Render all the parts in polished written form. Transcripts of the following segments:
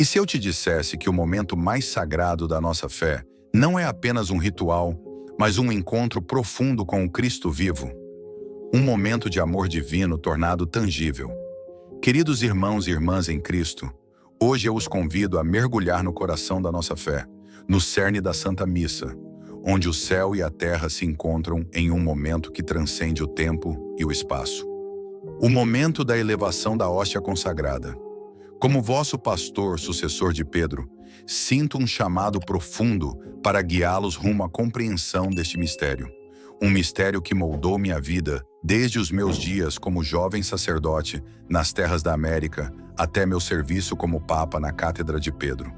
E se eu te dissesse que o momento mais sagrado da nossa fé não é apenas um ritual, mas um encontro profundo com o Cristo vivo? Um momento de amor divino tornado tangível. Queridos irmãos e irmãs em Cristo, hoje eu os convido a mergulhar no coração da nossa fé, no cerne da Santa Missa, onde o céu e a terra se encontram em um momento que transcende o tempo e o espaço. O momento da elevação da hóstia consagrada. Como vosso pastor, sucessor de Pedro, sinto um chamado profundo para guiá-los rumo à compreensão deste mistério. Um mistério que moldou minha vida desde os meus dias como jovem sacerdote nas terras da América até meu serviço como Papa na Cátedra de Pedro.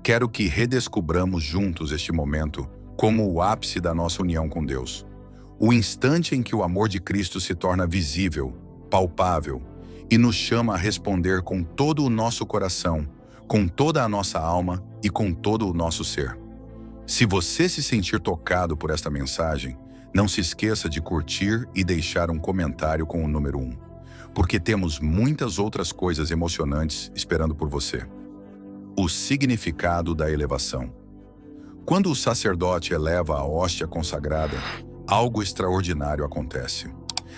Quero que redescubramos juntos este momento como o ápice da nossa união com Deus. O instante em que o amor de Cristo se torna visível, palpável, e nos chama a responder com todo o nosso coração, com toda a nossa alma e com todo o nosso ser. Se você se sentir tocado por esta mensagem, não se esqueça de curtir e deixar um comentário com o número 1, porque temos muitas outras coisas emocionantes esperando por você. O significado da elevação. Quando o sacerdote eleva a hóstia consagrada, algo extraordinário acontece.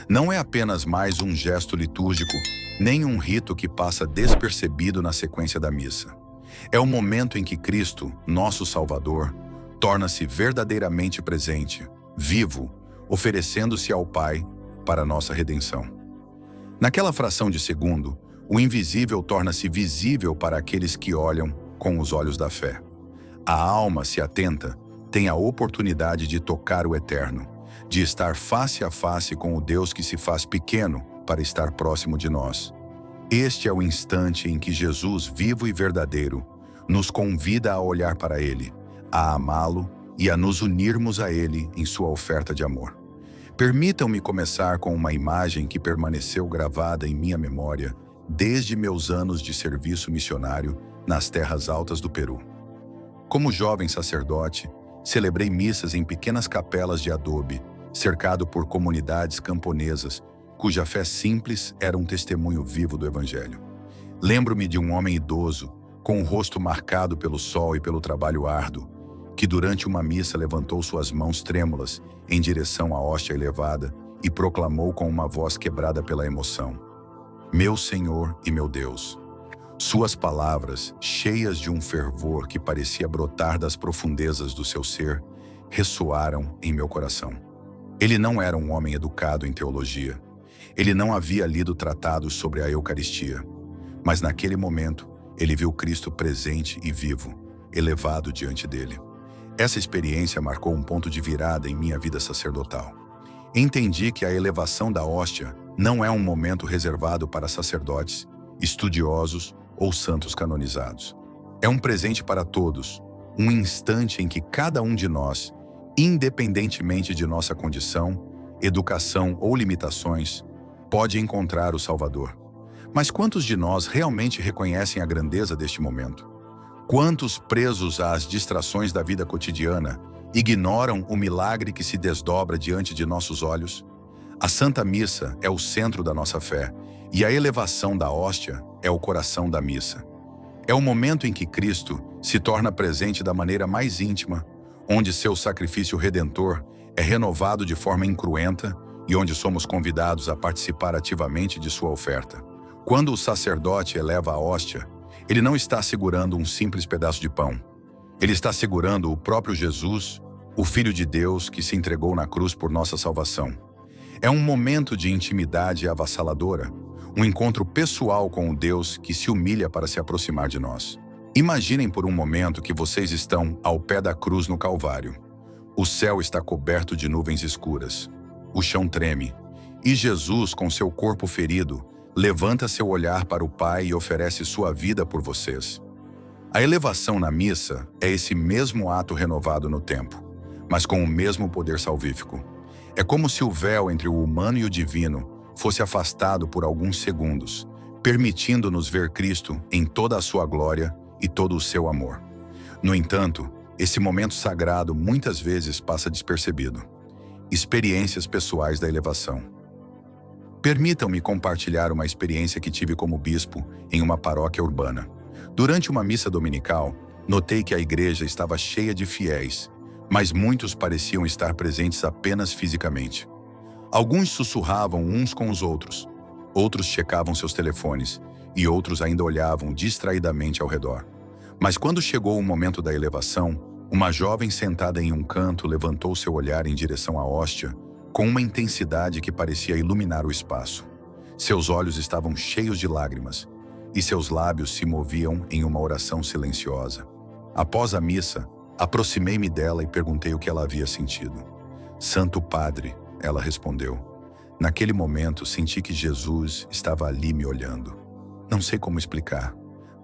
Não é apenas mais um gesto litúrgico, nem um rito que passa despercebido na sequência da missa. É o momento em que Cristo, nosso Salvador, torna-se verdadeiramente presente, vivo, oferecendo-se ao Pai para nossa redenção. Naquela fração de segundo, o invisível torna-se visível para aqueles que olham com os olhos da fé. A alma, se atenta, tem a oportunidade de tocar o eterno, de estar face a face com o Deus que se faz pequeno para estar próximo de nós. Este é o instante em que Jesus, vivo e verdadeiro, nos convida a olhar para Ele, a amá-lo e a nos unirmos a Ele em sua oferta de amor. Permitam-me começar com uma imagem que permaneceu gravada em minha memória desde meus anos de serviço missionário nas terras altas do Peru. Como jovem sacerdote, celebrei missas em pequenas capelas de adobe, cercado por comunidades camponesas, cuja fé simples era um testemunho vivo do Evangelho. Lembro-me de um homem idoso, com o rosto marcado pelo sol e pelo trabalho árduo, que durante uma missa levantou suas mãos trêmulas em direção à hóstia elevada e proclamou com uma voz quebrada pela emoção: "Meu Senhor e meu Deus." Suas palavras, cheias de um fervor que parecia brotar das profundezas do seu ser, ressoaram em meu coração. Ele não era um homem educado em teologia. Ele não havia lido tratados sobre a Eucaristia. Mas naquele momento, ele viu Cristo presente e vivo, elevado diante dele. Essa experiência marcou um ponto de virada em minha vida sacerdotal. Entendi que a elevação da hóstia não é um momento reservado para sacerdotes, estudiosos ou santos canonizados. É um presente para todos, um instante em que cada um de nós, independentemente de nossa condição, educação ou limitações, pode encontrar o Salvador. Mas quantos de nós realmente reconhecem a grandeza deste momento? Quantos, presos às distrações da vida cotidiana, ignoram o milagre que se desdobra diante de nossos olhos? A Santa Missa é o centro da nossa fé, e a elevação da hóstia é o coração da missa. É o momento em que Cristo se torna presente da maneira mais íntima, onde seu sacrifício redentor é renovado de forma incruenta e onde somos convidados a participar ativamente de sua oferta. Quando o sacerdote eleva a hóstia, ele não está segurando um simples pedaço de pão. Ele está segurando o próprio Jesus, o Filho de Deus que se entregou na cruz por nossa salvação. É um momento de intimidade avassaladora, um encontro pessoal com o Deus que se humilha para se aproximar de nós. Imaginem por um momento que vocês estão ao pé da cruz no Calvário. O céu está coberto de nuvens escuras. O chão treme. E Jesus, com seu corpo ferido, levanta seu olhar para o Pai e oferece sua vida por vocês. A elevação na missa é esse mesmo ato renovado no tempo, mas com o mesmo poder salvífico. É como se o véu entre o humano e o divino fosse afastado por alguns segundos, permitindo-nos ver Cristo em toda a sua glória e todo o seu amor. No entanto, esse momento sagrado muitas vezes passa despercebido. Experiências pessoais da elevação. Permitam-me compartilhar uma experiência que tive como bispo em uma paróquia urbana. Durante uma missa dominical, notei que a igreja estava cheia de fiéis, mas muitos pareciam estar presentes apenas fisicamente. Alguns sussurravam uns com os outros checavam seus telefones e outros ainda olhavam distraidamente ao redor. Mas quando chegou o momento da elevação, uma jovem sentada em um canto levantou seu olhar em direção à hóstia com uma intensidade que parecia iluminar o espaço. Seus olhos estavam cheios de lágrimas e seus lábios se moviam em uma oração silenciosa. Após a missa, aproximei-me dela e perguntei o que ela havia sentido. "Santo Padre", ela respondeu. Naquele momento, senti que Jesus estava ali me olhando. Não sei como explicar,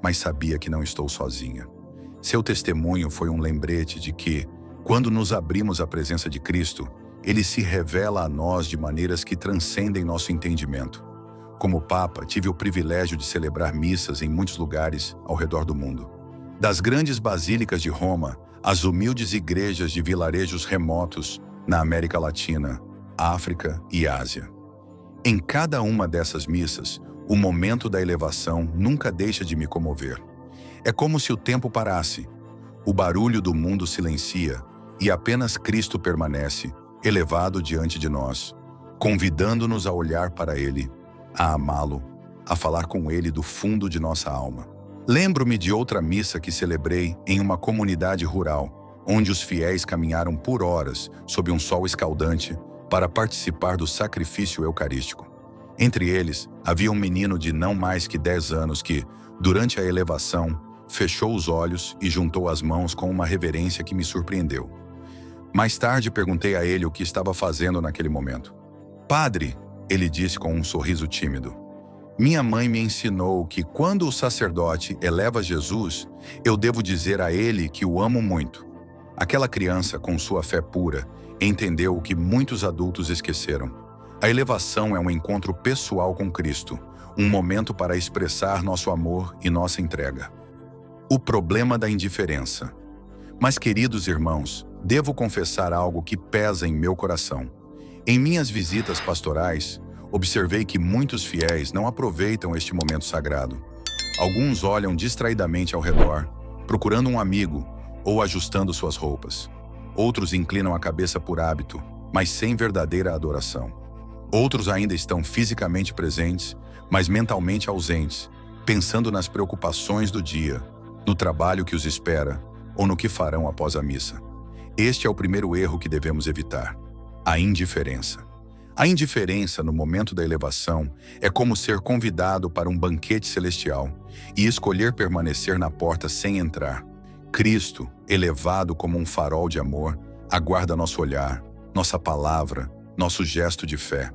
mas sabia que não estou sozinha. Seu testemunho foi um lembrete de que, quando nos abrimos à presença de Cristo, Ele se revela a nós de maneiras que transcendem nosso entendimento. Como Papa, tive o privilégio de celebrar missas em muitos lugares ao redor do mundo. Das grandes basílicas de Roma, às humildes igrejas de vilarejos remotos na América Latina, África e Ásia. Em cada uma dessas missas, o momento da elevação nunca deixa de me comover. É como se o tempo parasse, o barulho do mundo silencia e apenas Cristo permanece, elevado diante de nós, convidando-nos a olhar para Ele, a amá-lo, a falar com Ele do fundo de nossa alma. Lembro-me de outra missa que celebrei em uma comunidade rural, onde os fiéis caminharam por horas sob um sol escaldante para participar do sacrifício eucarístico. Entre eles, havia um menino de não mais que 10 anos que, durante a elevação, fechou os olhos e juntou as mãos com uma reverência que me surpreendeu. Mais tarde perguntei a ele o que estava fazendo naquele momento. "Padre", ele disse com um sorriso tímido, "minha mãe me ensinou que quando o sacerdote eleva Jesus, eu devo dizer a ele que o amo muito." Aquela criança, com sua fé pura, entendeu o que muitos adultos esqueceram. A elevação é um encontro pessoal com Cristo, um momento para expressar nosso amor e nossa entrega. O problema da indiferença. Mas, queridos irmãos, devo confessar algo que pesa em meu coração. Em minhas visitas pastorais, observei que muitos fiéis não aproveitam este momento sagrado. Alguns olham distraidamente ao redor, procurando um amigo ou ajustando suas roupas. Outros inclinam a cabeça por hábito, mas sem verdadeira adoração. Outros ainda estão fisicamente presentes, mas mentalmente ausentes, pensando nas preocupações do dia, no trabalho que os espera ou no que farão após a missa. Este é o primeiro erro que devemos evitar: a indiferença. A indiferença no momento da elevação é como ser convidado para um banquete celestial e escolher permanecer na porta sem entrar. Cristo, elevado como um farol de amor, aguarda nosso olhar, nossa palavra, nosso gesto de fé.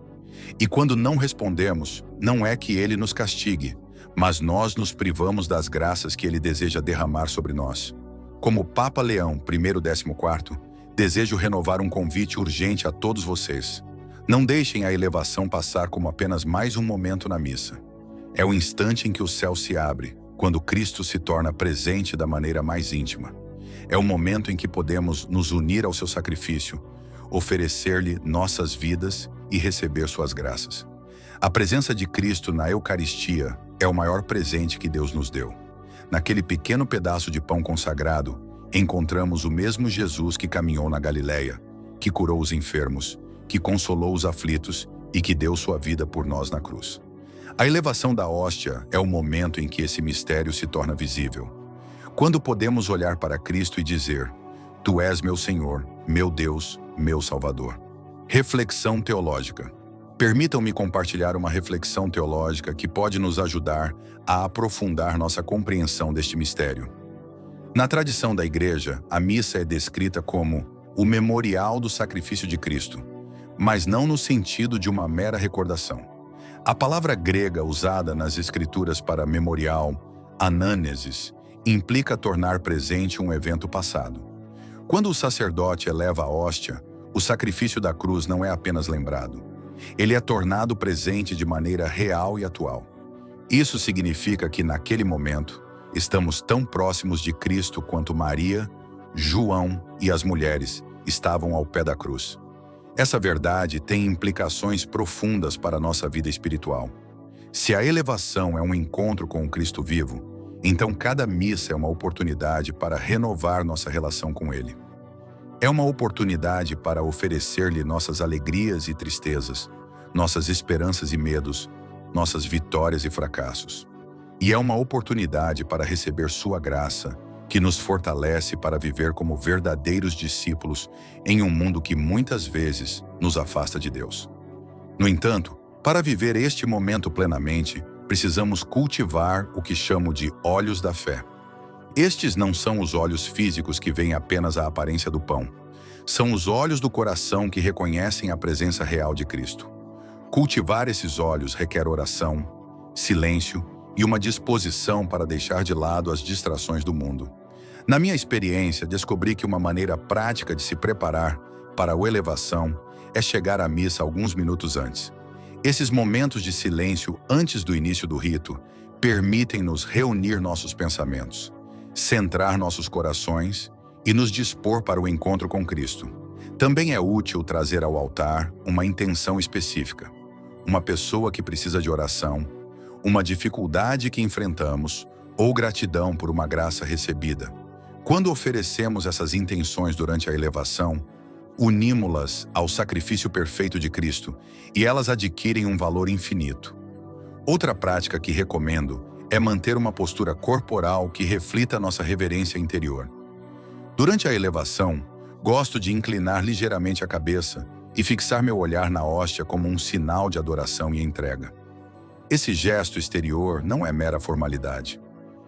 E quando não respondemos, não é que Ele nos castigue, mas nós nos privamos das graças que Ele deseja derramar sobre nós. Como Papa Leão XIV, desejo renovar um convite urgente a todos vocês. Não deixem a elevação passar como apenas mais um momento na missa. É o instante em que o céu se abre, quando Cristo se torna presente da maneira mais íntima. É o momento em que podemos nos unir ao seu sacrifício, oferecer-lhe nossas vidas e receber suas graças. A presença de Cristo na Eucaristia é o maior presente que Deus nos deu. Naquele pequeno pedaço de pão consagrado, encontramos o mesmo Jesus que caminhou na Galileia, que curou os enfermos, que consolou os aflitos e que deu sua vida por nós na cruz. A elevação da hóstia é o momento em que esse mistério se torna visível. Quando podemos olhar para Cristo e dizer: "Tu és meu Senhor, meu Deus, meu Salvador." Reflexão teológica. Permitam-me compartilhar uma reflexão teológica que pode nos ajudar a aprofundar nossa compreensão deste mistério. Na tradição da Igreja, a missa é descrita como o memorial do sacrifício de Cristo, mas não no sentido de uma mera recordação. A palavra grega usada nas Escrituras para memorial, anânesis, implica tornar presente um evento passado. Quando o sacerdote eleva a hóstia, o sacrifício da cruz não é apenas lembrado. Ele é tornado presente de maneira real e atual. Isso significa que, naquele momento, estamos tão próximos de Cristo quanto Maria, João e as mulheres estavam ao pé da cruz. Essa verdade tem implicações profundas para a nossa vida espiritual. Se a elevação é um encontro com o Cristo vivo, Então, cada missa é uma oportunidade para renovar nossa relação com Ele. É uma oportunidade para oferecer-lhe nossas alegrias e tristezas, nossas esperanças e medos, nossas vitórias e fracassos. E é uma oportunidade para receber sua graça, que nos fortalece para viver como verdadeiros discípulos em um mundo que muitas vezes nos afasta de Deus. No entanto, para viver este momento plenamente, precisamos cultivar o que chamo de olhos da fé. Estes não são os olhos físicos que veem apenas a aparência do pão. São os olhos do coração que reconhecem a presença real de Cristo. Cultivar esses olhos requer oração, silêncio e uma disposição para deixar de lado as distrações do mundo. Na minha experiência, descobri que uma maneira prática de se preparar para a elevação é chegar à missa alguns minutos antes. Esses momentos de silêncio antes do início do rito permitem-nos reunir nossos pensamentos, centrar nossos corações e nos dispor para o encontro com Cristo. Também é útil trazer ao altar uma intenção específica, uma pessoa que precisa de oração, uma dificuldade que enfrentamos ou gratidão por uma graça recebida. Quando oferecemos essas intenções durante a elevação, unimos-las ao sacrifício perfeito de Cristo e elas adquirem um valor infinito. Outra prática que recomendo é manter uma postura corporal que reflita nossa reverência interior. Durante a elevação, gosto de inclinar ligeiramente a cabeça e fixar meu olhar na hóstia como um sinal de adoração e entrega. Esse gesto exterior não é mera formalidade.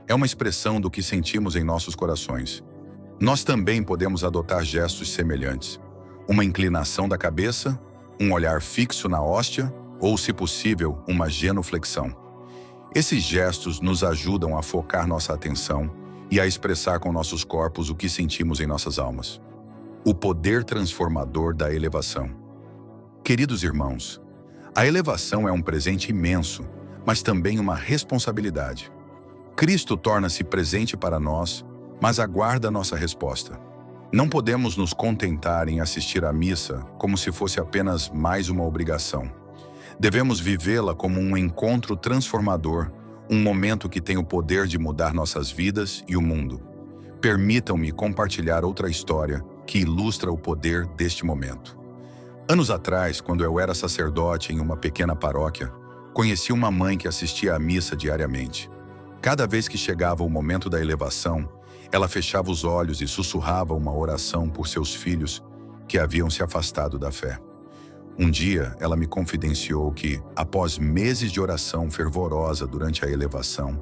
É uma expressão do que sentimos em nossos corações. Nós também podemos adotar gestos semelhantes. Uma inclinação da cabeça, um olhar fixo na hóstia ou, se possível, uma genuflexão. Esses gestos nos ajudam a focar nossa atenção e a expressar com nossos corpos o que sentimos em nossas almas. O poder transformador da elevação. Queridos irmãos, a elevação é um presente imenso, mas também uma responsabilidade. Cristo torna-se presente para nós, mas aguarda nossa resposta. Não podemos nos contentar em assistir à missa como se fosse apenas mais uma obrigação. Devemos vivê-la como um encontro transformador, um momento que tem o poder de mudar nossas vidas e o mundo. Permitam-me compartilhar outra história que ilustra o poder deste momento. Anos atrás, quando eu era sacerdote em uma pequena paróquia, conheci uma mãe que assistia à missa diariamente. Cada vez que chegava o momento da elevação, ela fechava os olhos e sussurrava uma oração por seus filhos que haviam se afastado da fé. Um dia, ela me confidenciou que, após meses de oração fervorosa durante a elevação,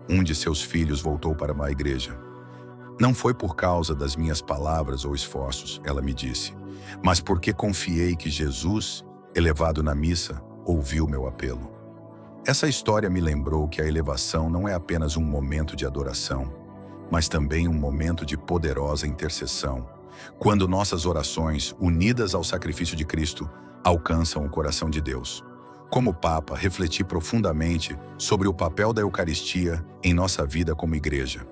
um de seus filhos voltou para a igreja. Não foi por causa das minhas palavras ou esforços, ela me disse, mas porque confiei que Jesus, elevado na missa, ouviu meu apelo. Essa história me lembrou que a elevação não é apenas um momento de adoração, mas também um momento de poderosa intercessão, quando nossas orações, unidas ao sacrifício de Cristo, alcançam o coração de Deus. Como Papa, refleti profundamente sobre o papel da Eucaristia em nossa vida como igreja.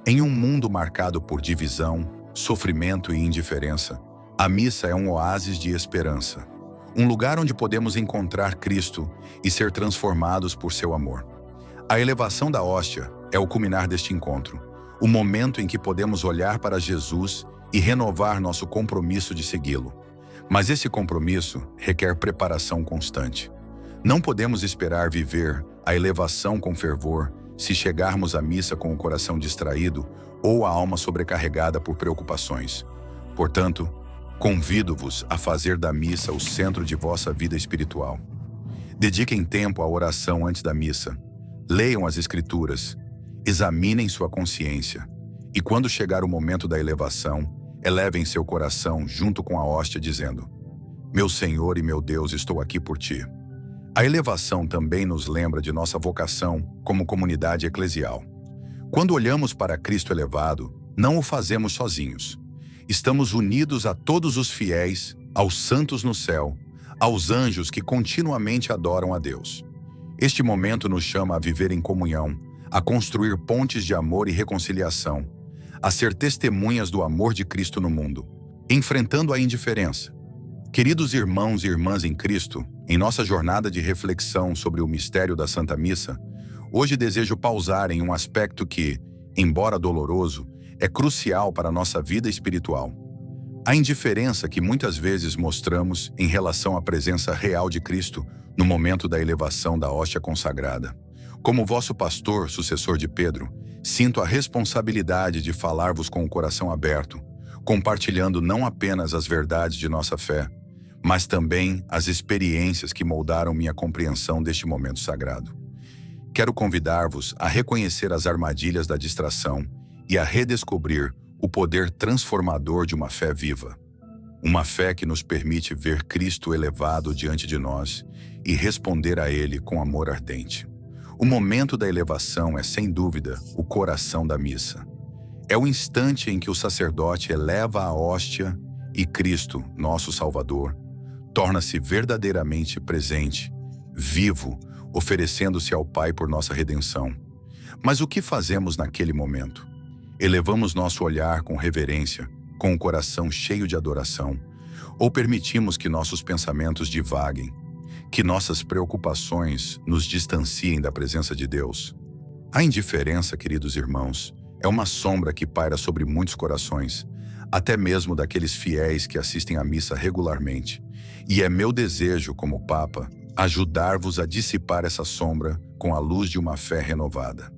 Em um mundo marcado por divisão, sofrimento e indiferença, a missa é um oásis de esperança, um lugar onde podemos encontrar Cristo e ser transformados por seu amor. A elevação da hóstia é o culminar deste encontro, o momento em que podemos olhar para Jesus e renovar nosso compromisso de segui-lo. Mas esse compromisso requer preparação constante. Não podemos esperar viver a elevação com fervor se chegarmos à missa com o coração distraído ou a alma sobrecarregada por preocupações. Portanto, convido-vos a fazer da missa o centro de vossa vida espiritual. Dediquem tempo à oração antes da missa. Leiam as Escrituras. Examinem sua consciência. E quando chegar o momento da elevação, elevem seu coração junto com a hóstia, dizendo: Meu Senhor e meu Deus, estou aqui por ti. A elevação também nos lembra de nossa vocação como comunidade eclesial. Quando olhamos para Cristo elevado, não o fazemos sozinhos. Estamos unidos a todos os fiéis, aos santos no céu, aos anjos que continuamente adoram a Deus. Este momento nos chama a viver em comunhão, a construir pontes de amor e reconciliação, a ser testemunhas do amor de Cristo no mundo, enfrentando a indiferença. Queridos irmãos e irmãs em Cristo, em nossa jornada de reflexão sobre o mistério da Santa Missa, Hoje desejo pausar em um aspecto que, embora doloroso, é crucial para a nossa vida espiritual. A indiferença que muitas vezes mostramos em relação à presença real de Cristo no momento da elevação da hóstia consagrada. Como vosso pastor, sucessor de Pedro, sinto a responsabilidade de falar-vos com o coração aberto, compartilhando não apenas as verdades de nossa fé, mas também as experiências que moldaram minha compreensão deste momento sagrado. Quero convidar-vos a reconhecer as armadilhas da distração e a redescobrir o poder transformador de uma fé viva. Uma fé que nos permite ver Cristo elevado diante de nós e responder a Ele com amor ardente. O momento da elevação é, sem dúvida, o coração da missa. É o instante em que o sacerdote eleva a hóstia e Cristo, nosso Salvador, torna-se verdadeiramente presente, vivo, oferecendo-se ao Pai por nossa redenção. Mas o que fazemos naquele momento? Elevamos nosso olhar com reverência, com o coração cheio de adoração, ou permitimos que nossos pensamentos divaguem, que nossas preocupações nos distanciem da presença de Deus? A indiferença, queridos irmãos, é uma sombra que paira sobre muitos corações, até mesmo daqueles fiéis que assistem à missa regularmente. E é meu desejo, como Papa, ajudar-vos a dissipar essa sombra com a luz de uma fé renovada.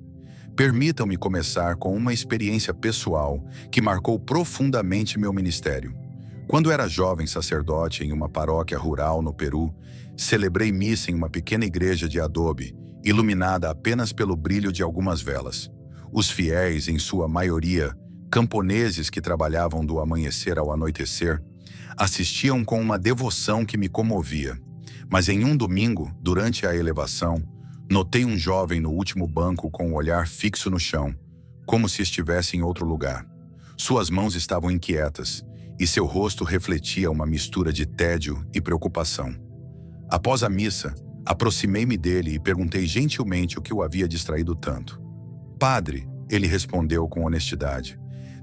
Permitam-me começar com uma experiência pessoal que marcou profundamente meu ministério. Quando era jovem sacerdote em uma paróquia rural no Peru, celebrei missa em uma pequena igreja de adobe, iluminada apenas pelo brilho de algumas velas. Os fiéis, em sua maioria, camponeses que trabalhavam do amanhecer ao anoitecer, assistiam com uma devoção que me comovia. Mas em um domingo, durante a elevação, notei um jovem no último banco com o olhar fixo no chão, como se estivesse em outro lugar. Suas mãos estavam inquietas, e seu rosto refletia uma mistura de tédio e preocupação. Após a missa, aproximei-me dele e perguntei gentilmente o que o havia distraído tanto. "Padre", ele respondeu com honestidade,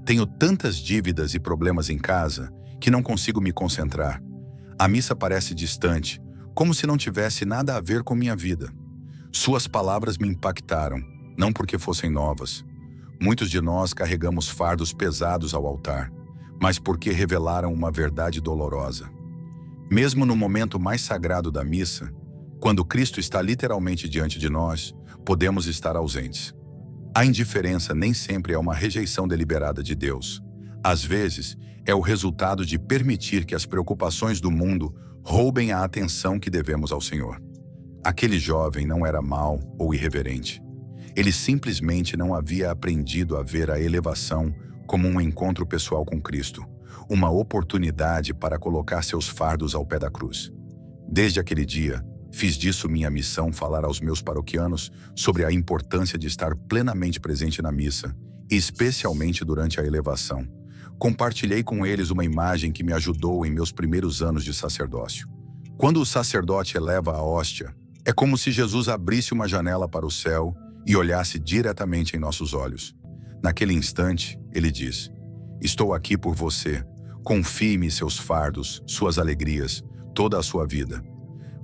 "tenho tantas dívidas e problemas em casa que não consigo me concentrar. A missa parece distante, como se não tivesse nada a ver com minha vida." Suas palavras me impactaram, não porque fossem novas. Muitos de nós carregamos fardos pesados ao altar, mas porque revelaram uma verdade dolorosa. Mesmo no momento mais sagrado da missa, quando Cristo está literalmente diante de nós, podemos estar ausentes. A indiferença nem sempre é uma rejeição deliberada de Deus. Às vezes, é o resultado de permitir que as preocupações do mundo roubem a atenção que devemos ao Senhor. Aquele jovem não era mau ou irreverente. Ele simplesmente não havia aprendido a ver a elevação como um encontro pessoal com Cristo, uma oportunidade para colocar seus fardos ao pé da cruz. Desde aquele dia, fiz disso minha missão falar aos meus paroquianos sobre a importância de estar plenamente presente na missa, especialmente durante a elevação. Compartilhei com eles uma imagem que me ajudou em meus primeiros anos de sacerdócio. Quando o sacerdote eleva a hóstia, é como se Jesus abrisse uma janela para o céu e olhasse diretamente em nossos olhos. Naquele instante, ele diz: "Estou aqui por você. Confie-me seus fardos, suas alegrias, toda a sua vida."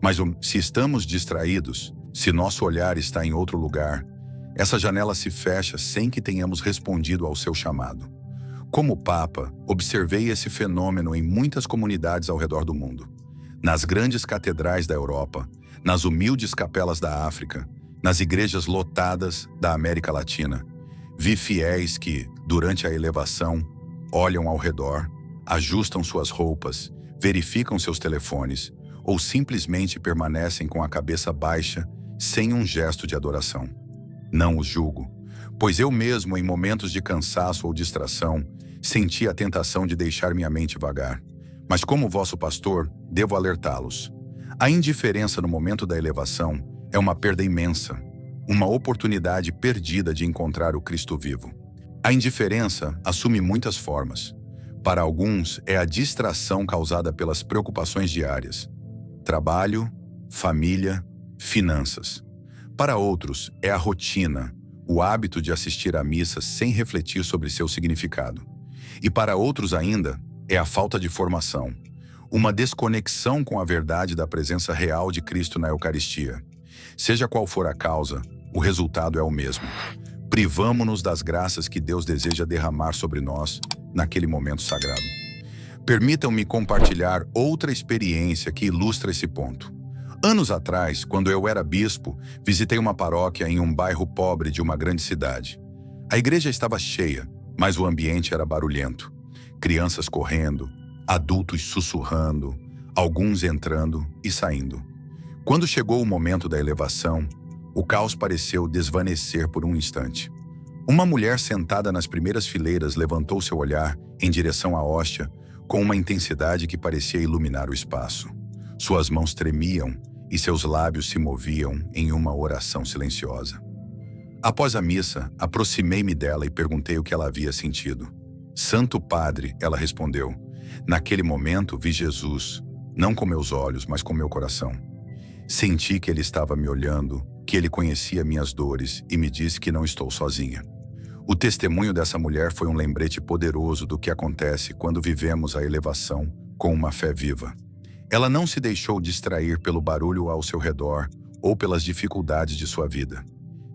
Mas se estamos distraídos, se nosso olhar está em outro lugar, essa janela se fecha sem que tenhamos respondido ao seu chamado. Como Papa, observei esse fenômeno em muitas comunidades ao redor do mundo. Nas grandes catedrais da Europa, nas humildes capelas da África, nas igrejas lotadas da América Latina, vi fiéis que, durante a elevação, olham ao redor, ajustam suas roupas, verificam seus telefones ou simplesmente permanecem com a cabeça baixa, sem um gesto de adoração. Não os julgo, pois eu mesmo, em momentos de cansaço ou distração, senti a tentação de deixar minha mente vagar. Mas como vosso pastor, devo alertá-los. A indiferença no momento da elevação é uma perda imensa, uma oportunidade perdida de encontrar o Cristo vivo. A indiferença assume muitas formas. Para alguns, é a distração causada pelas preocupações diárias: trabalho, família, finanças. Para outros, é a rotina, o hábito de assistir à missa sem refletir sobre seu significado. E para outros ainda, é a falta de formação, uma desconexão com a verdade da presença real de Cristo na Eucaristia. Seja qual for a causa, o resultado é o mesmo. Privamo-nos das graças que Deus deseja derramar sobre nós naquele momento sagrado. Permitam-me compartilhar outra experiência que ilustra esse ponto. Anos atrás, quando eu era bispo, visitei uma paróquia em um bairro pobre de uma grande cidade. A igreja estava cheia, mas o ambiente era barulhento. Crianças correndo, adultos sussurrando, alguns entrando e saindo. Quando chegou o momento da elevação, o caos pareceu desvanecer por um instante. Uma mulher sentada nas primeiras fileiras levantou seu olhar em direção à hóstia com uma intensidade que parecia iluminar o espaço. Suas mãos tremiam e seus lábios se moviam em uma oração silenciosa. Após a missa, aproximei-me dela e perguntei o que ela havia sentido. "Santo Padre", ela respondeu, "naquele momento vi Jesus, não com meus olhos, mas com meu coração. Senti que ele estava me olhando, que ele conhecia minhas dores e me disse que não estou sozinha." O testemunho dessa mulher foi um lembrete poderoso do que acontece quando vivemos a elevação com uma fé viva. Ela não se deixou distrair pelo barulho ao seu redor ou pelas dificuldades de sua vida.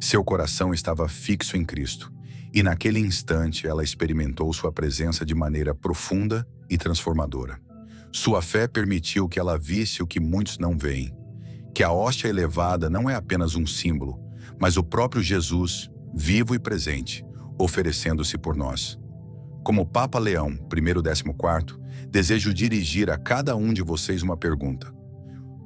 Seu coração estava fixo em Cristo, e naquele instante ela experimentou sua presença de maneira profunda e transformadora. Sua fé permitiu que ela visse o que muitos não veem, que a hóstia elevada não é apenas um símbolo, mas o próprio Jesus, vivo e presente, oferecendo-se por nós. Como Papa Leão XIV, desejo dirigir a cada um de vocês uma pergunta.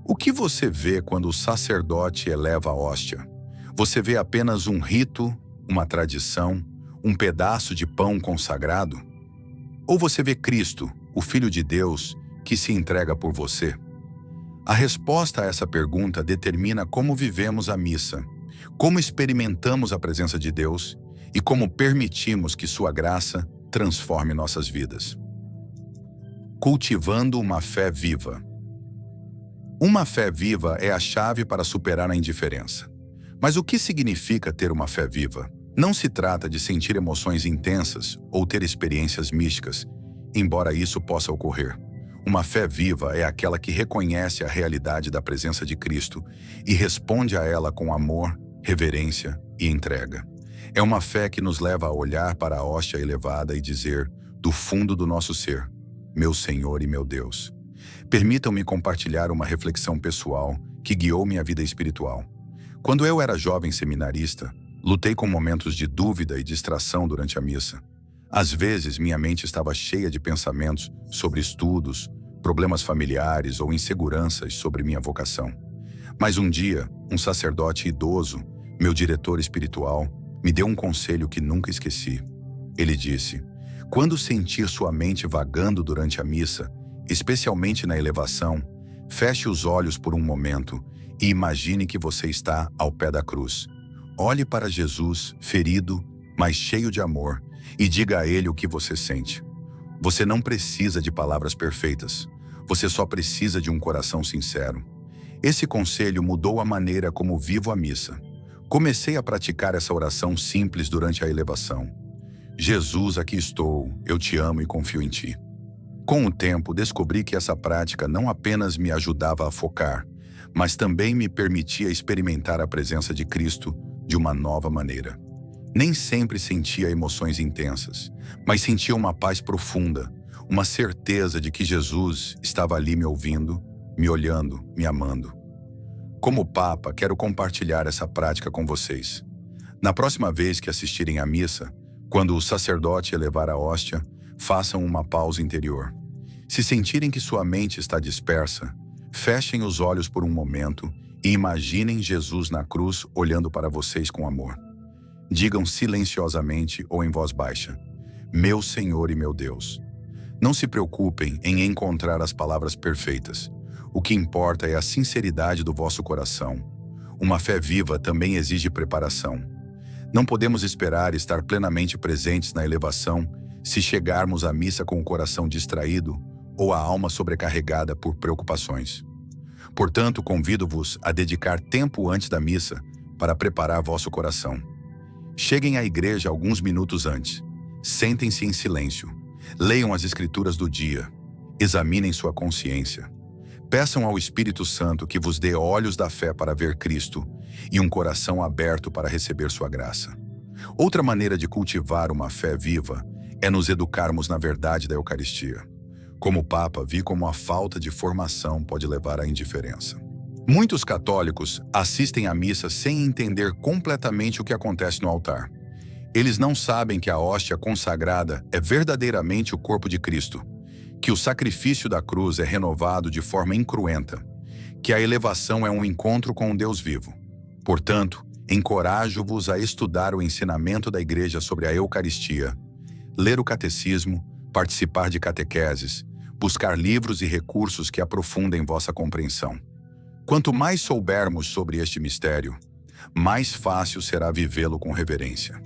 O que você vê quando o sacerdote eleva a hóstia? Você vê apenas um rito, uma tradição, um pedaço de pão consagrado? Ou você vê Cristo, o Filho de Deus, que se entrega por você? A resposta a essa pergunta determina como vivemos a missa, como experimentamos a presença de Deus e como permitimos que sua graça transforme nossas vidas. Cultivando uma fé viva. Uma fé viva é a chave para superar a indiferença. Mas o que significa ter uma fé viva? Não se trata de sentir emoções intensas ou ter experiências místicas, embora isso possa ocorrer. Uma fé viva é aquela que reconhece a realidade da presença de Cristo e responde a ela com amor, reverência e entrega. É uma fé que nos leva a olhar para a hóstia elevada e dizer, do fundo do nosso ser, meu Senhor e meu Deus. Permitam-me compartilhar uma reflexão pessoal que guiou minha vida espiritual. Quando eu era jovem seminarista, lutei com momentos de dúvida e distração durante a missa. Às vezes, minha mente estava cheia de pensamentos sobre estudos, problemas familiares ou inseguranças sobre minha vocação. Mas um dia, um sacerdote idoso, meu diretor espiritual, me deu um conselho que nunca esqueci. Ele disse, quando sentir sua mente vagando durante a missa, especialmente na elevação, feche os olhos por um momento e imagine que você está ao pé da cruz. Olhe para Jesus, ferido, mas cheio de amor, e diga a ele o que você sente. Você não precisa de palavras perfeitas. Você só precisa de um coração sincero. Esse conselho mudou a maneira como vivo a missa. Comecei a praticar essa oração simples durante a elevação. Jesus, aqui estou, eu te amo e confio em ti. Com o tempo, descobri que essa prática não apenas me ajudava a focar, mas também me permitia experimentar a presença de Cristo de uma nova maneira. Nem sempre sentia emoções intensas, mas sentia uma paz profunda, uma certeza de que Jesus estava ali me ouvindo, me olhando, me amando. Como Papa, quero compartilhar essa prática com vocês. Na próxima vez que assistirem à missa, quando o sacerdote elevar a hóstia, façam uma pausa interior. Se sentirem que sua mente está dispersa, fechem os olhos por um momento e imaginem Jesus na cruz olhando para vocês com amor. Digam silenciosamente ou em voz baixa, meu Senhor e meu Deus. Não se preocupem em encontrar as palavras perfeitas. O que importa é a sinceridade do vosso coração. Uma fé viva também exige preparação. Não podemos esperar estar plenamente presentes na elevação se chegarmos à missa com o coração distraído ou a alma sobrecarregada por preocupações. Portanto, convido-vos a dedicar tempo antes da missa para preparar vosso coração. Cheguem à igreja alguns minutos antes. Sentem-se em silêncio. Leiam as escrituras do dia. Examinem sua consciência. Peçam ao Espírito Santo que vos dê olhos da fé para ver Cristo e um coração aberto para receber sua graça. Outra maneira de cultivar uma fé viva é nos educarmos na verdade da Eucaristia. Como Papa, vi como a falta de formação pode levar à indiferença. Muitos católicos assistem à missa sem entender completamente o que acontece no altar. Eles não sabem que a hóstia consagrada é verdadeiramente o corpo de Cristo, que o sacrifício da cruz é renovado de forma incruenta, que a elevação é um encontro com o Deus vivo. Portanto, encorajo-vos a estudar o ensinamento da Igreja sobre a Eucaristia, ler o catecismo, participar de catequeses, buscar livros e recursos que aprofundem vossa compreensão. Quanto mais soubermos sobre este mistério, mais fácil será vivê-lo com reverência.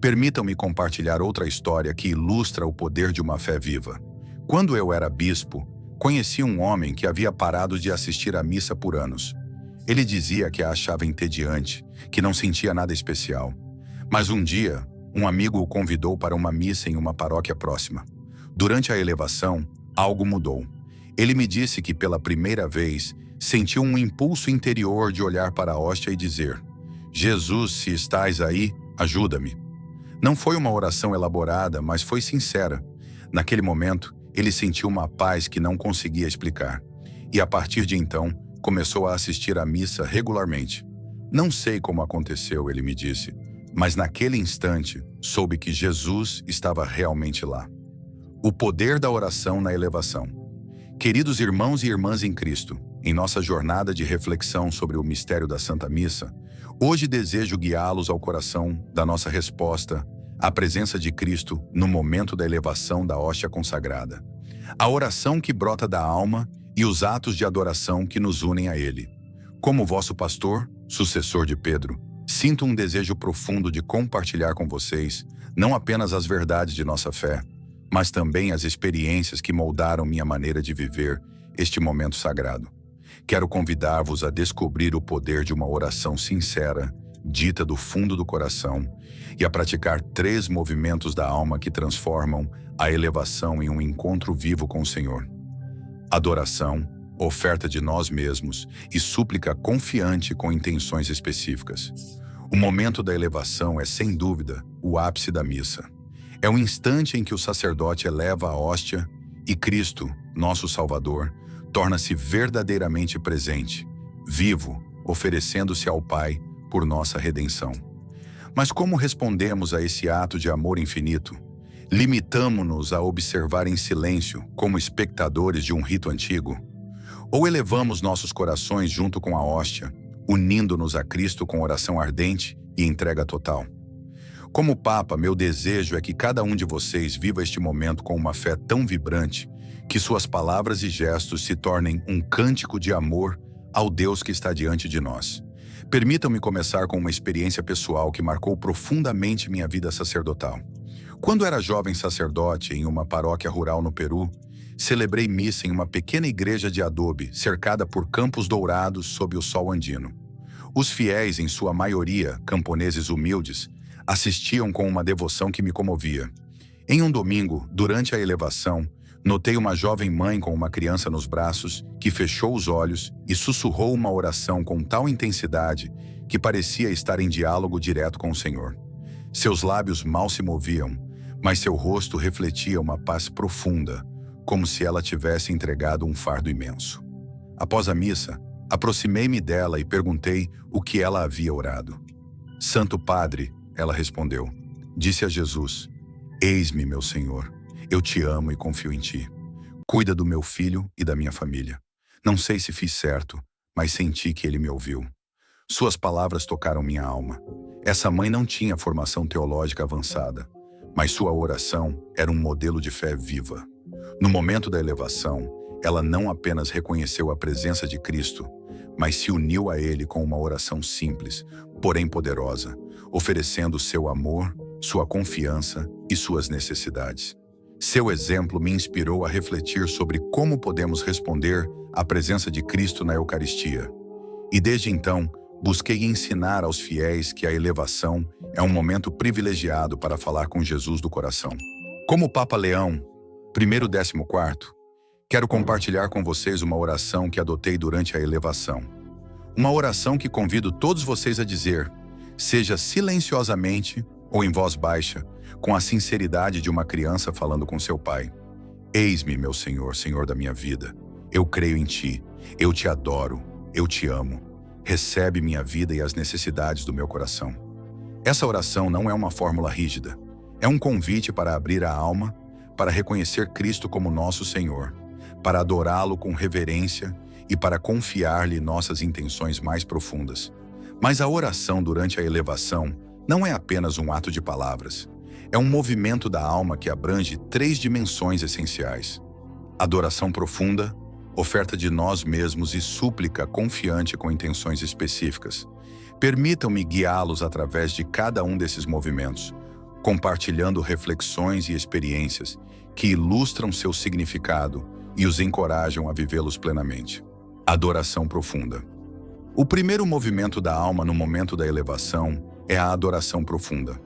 Permitam-me compartilhar outra história que ilustra o poder de uma fé viva. Quando eu era bispo, conheci um homem que havia parado de assistir à missa por anos. Ele dizia que a achava entediante, que não sentia nada especial. Mas um dia, um amigo o convidou para uma missa em uma paróquia próxima. Durante a elevação, algo mudou. Ele me disse que pela primeira vez sentiu um impulso interior de olhar para a hóstia e dizer: Jesus, se estás aí, ajuda-me. Não foi uma oração elaborada, mas foi sincera. Naquele momento, ele sentiu uma paz que não conseguia explicar. E a partir de então, começou a assistir à missa regularmente. Não sei como aconteceu, ele me disse, mas naquele instante soube que Jesus estava realmente lá. O poder da oração na elevação. Queridos irmãos e irmãs em Cristo, em nossa jornada de reflexão sobre o mistério da Santa Missa, hoje desejo guiá-los ao coração da nossa resposta à presença de Cristo no momento da elevação da hóstia consagrada. A oração que brota da alma e os atos de adoração que nos unem a Ele. Como vosso pastor, sucessor de Pedro, sinto um desejo profundo de compartilhar com vocês não apenas as verdades de nossa fé, mas também as experiências que moldaram minha maneira de viver este momento sagrado. Quero convidar-vos a descobrir o poder de uma oração sincera, dita do fundo do coração, e a praticar 3 movimentos da alma que transformam a elevação em um encontro vivo com o Senhor. Adoração, oferta de nós mesmos e súplica confiante com intenções específicas. O momento da elevação é, sem dúvida, o ápice da missa. É o instante em que o sacerdote eleva a hóstia e Cristo, nosso Salvador, torna-se verdadeiramente presente, vivo, oferecendo-se ao Pai por nossa redenção. Mas como respondemos a esse ato de amor infinito? Limitamo-nos a observar em silêncio, como espectadores de um rito antigo? Ou elevamos nossos corações junto com a hóstia, unindo-nos a Cristo com oração ardente e entrega total? Como Papa, meu desejo é que cada um de vocês viva este momento com uma fé tão vibrante que suas palavras e gestos se tornem um cântico de amor ao Deus que está diante de nós. Permitam-me começar com uma experiência pessoal que marcou profundamente minha vida sacerdotal. Quando era jovem sacerdote em uma paróquia rural no Peru, celebrei missa em uma pequena igreja de adobe, cercada por campos dourados sob o sol andino. Os fiéis, em sua maioria camponeses humildes, assistiam com uma devoção que me comovia. Em um domingo, durante a elevação, notei uma jovem mãe com uma criança nos braços que fechou os olhos e sussurrou uma oração com tal intensidade que parecia estar em diálogo direto com o Senhor. Seus lábios mal se moviam, mas seu rosto refletia uma paz profunda, como se ela tivesse entregado um fardo imenso. Após a missa, aproximei-me dela e perguntei o que ela havia orado. Santo Padre, ela respondeu, disse a Jesus: Eis-me, meu Senhor, eu te amo e confio em ti. Cuida do meu filho e da minha família. Não sei se fiz certo, mas senti que ele me ouviu. Suas palavras tocaram minha alma. Essa mãe não tinha formação teológica avançada, mas sua oração era um modelo de fé viva. No momento da elevação, ela não apenas reconheceu a presença de Cristo, mas se uniu a Ele com uma oração simples, porém poderosa, oferecendo seu amor, sua confiança e suas necessidades. Seu exemplo me inspirou a refletir sobre como podemos responder à presença de Cristo na Eucaristia. E desde então, busquei ensinar aos fiéis que a elevação é um momento privilegiado para falar com Jesus do coração. Como o Papa Leão, primeiro 14º, quero compartilhar com vocês uma oração que adotei durante a elevação. Uma oração que convido todos vocês a dizer, seja silenciosamente ou em voz baixa, com a sinceridade de uma criança falando com seu pai. Eis-me, meu Senhor, Senhor da minha vida. Eu creio em Ti, eu Te adoro, eu Te amo. Recebe minha vida e as necessidades do meu coração. Essa oração não é uma fórmula rígida. É um convite para abrir a alma, para reconhecer Cristo como nosso Senhor, para adorá-lo com reverência e para confiar-lhe nossas intenções mais profundas. Mas a oração durante a elevação não é apenas um ato de palavras. É um movimento da alma que abrange 3 dimensões essenciais: adoração profunda, oferta de nós mesmos e súplica confiante com intenções específicas. Permitam-me guiá-los através de cada um desses movimentos, compartilhando reflexões e experiências que ilustram seu significado e os encorajam a vivê-los plenamente. Adoração profunda. O primeiro movimento da alma no momento da elevação é a adoração profunda.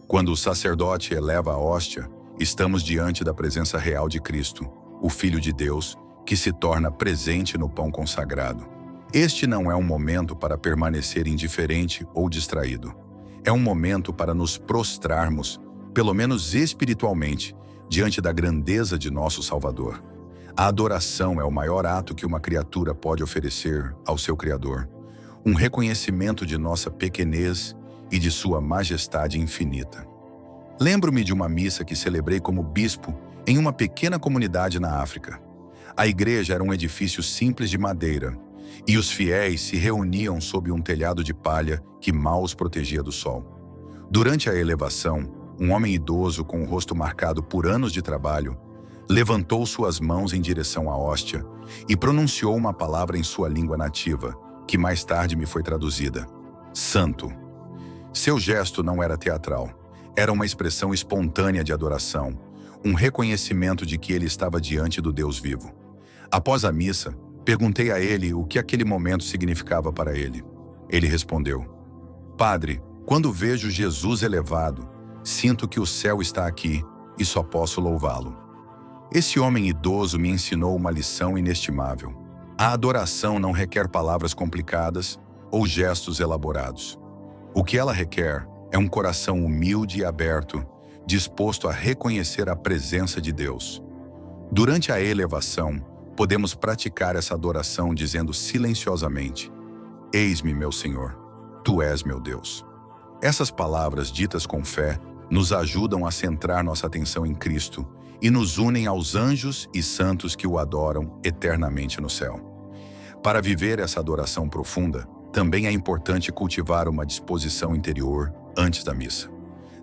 Quando o sacerdote eleva a hóstia, estamos diante da presença real de Cristo, o Filho de Deus, que se torna presente no pão consagrado. Este não é um momento para permanecer indiferente ou distraído. É um momento para nos prostrarmos, pelo menos espiritualmente, diante da grandeza de nosso Salvador. A adoração é o maior ato que uma criatura pode oferecer ao seu Criador, um reconhecimento de nossa pequenez e de sua majestade infinita. Lembro-me de uma missa que celebrei como bispo em uma pequena comunidade na África. A igreja era um edifício simples de madeira, e os fiéis se reuniam sob um telhado de palha que mal os protegia do sol. Durante a elevação, um homem idoso com o rosto marcado por anos de trabalho levantou suas mãos em direção à hóstia e pronunciou uma palavra em sua língua nativa, que mais tarde me foi traduzida: Santo. Seu gesto não era teatral, era uma expressão espontânea de adoração, um reconhecimento de que ele estava diante do Deus vivo. Após a missa, perguntei a ele o que aquele momento significava para ele. Ele respondeu: Padre, quando vejo Jesus elevado, sinto que o céu está aqui e só posso louvá-lo. Esse homem idoso me ensinou uma lição inestimável. A adoração não requer palavras complicadas ou gestos elaborados. O que ela requer é um coração humilde e aberto, disposto a reconhecer a presença de Deus. Durante a elevação, podemos praticar essa adoração dizendo silenciosamente: Eis-me, meu Senhor, Tu és meu Deus. Essas palavras ditas com fé nos ajudam a centrar nossa atenção em Cristo e nos unem aos anjos e santos que o adoram eternamente no céu. Para viver essa adoração profunda, também é importante cultivar uma disposição interior antes da missa.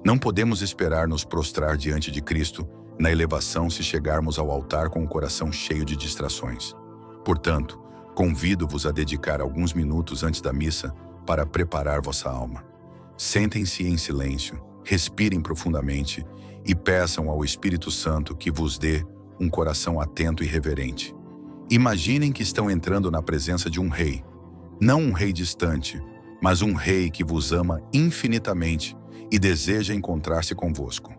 Não podemos esperar nos prostrar diante de Cristo na elevação se chegarmos ao altar com o coração cheio de distrações. Portanto, convido-vos a dedicar alguns minutos antes da missa para preparar vossa alma. Sentem-se em silêncio, respirem profundamente e peçam ao Espírito Santo que vos dê um coração atento e reverente. Imaginem que estão entrando na presença de um rei, não um rei distante, mas um rei que vos ama infinitamente e deseja encontrar-se convosco.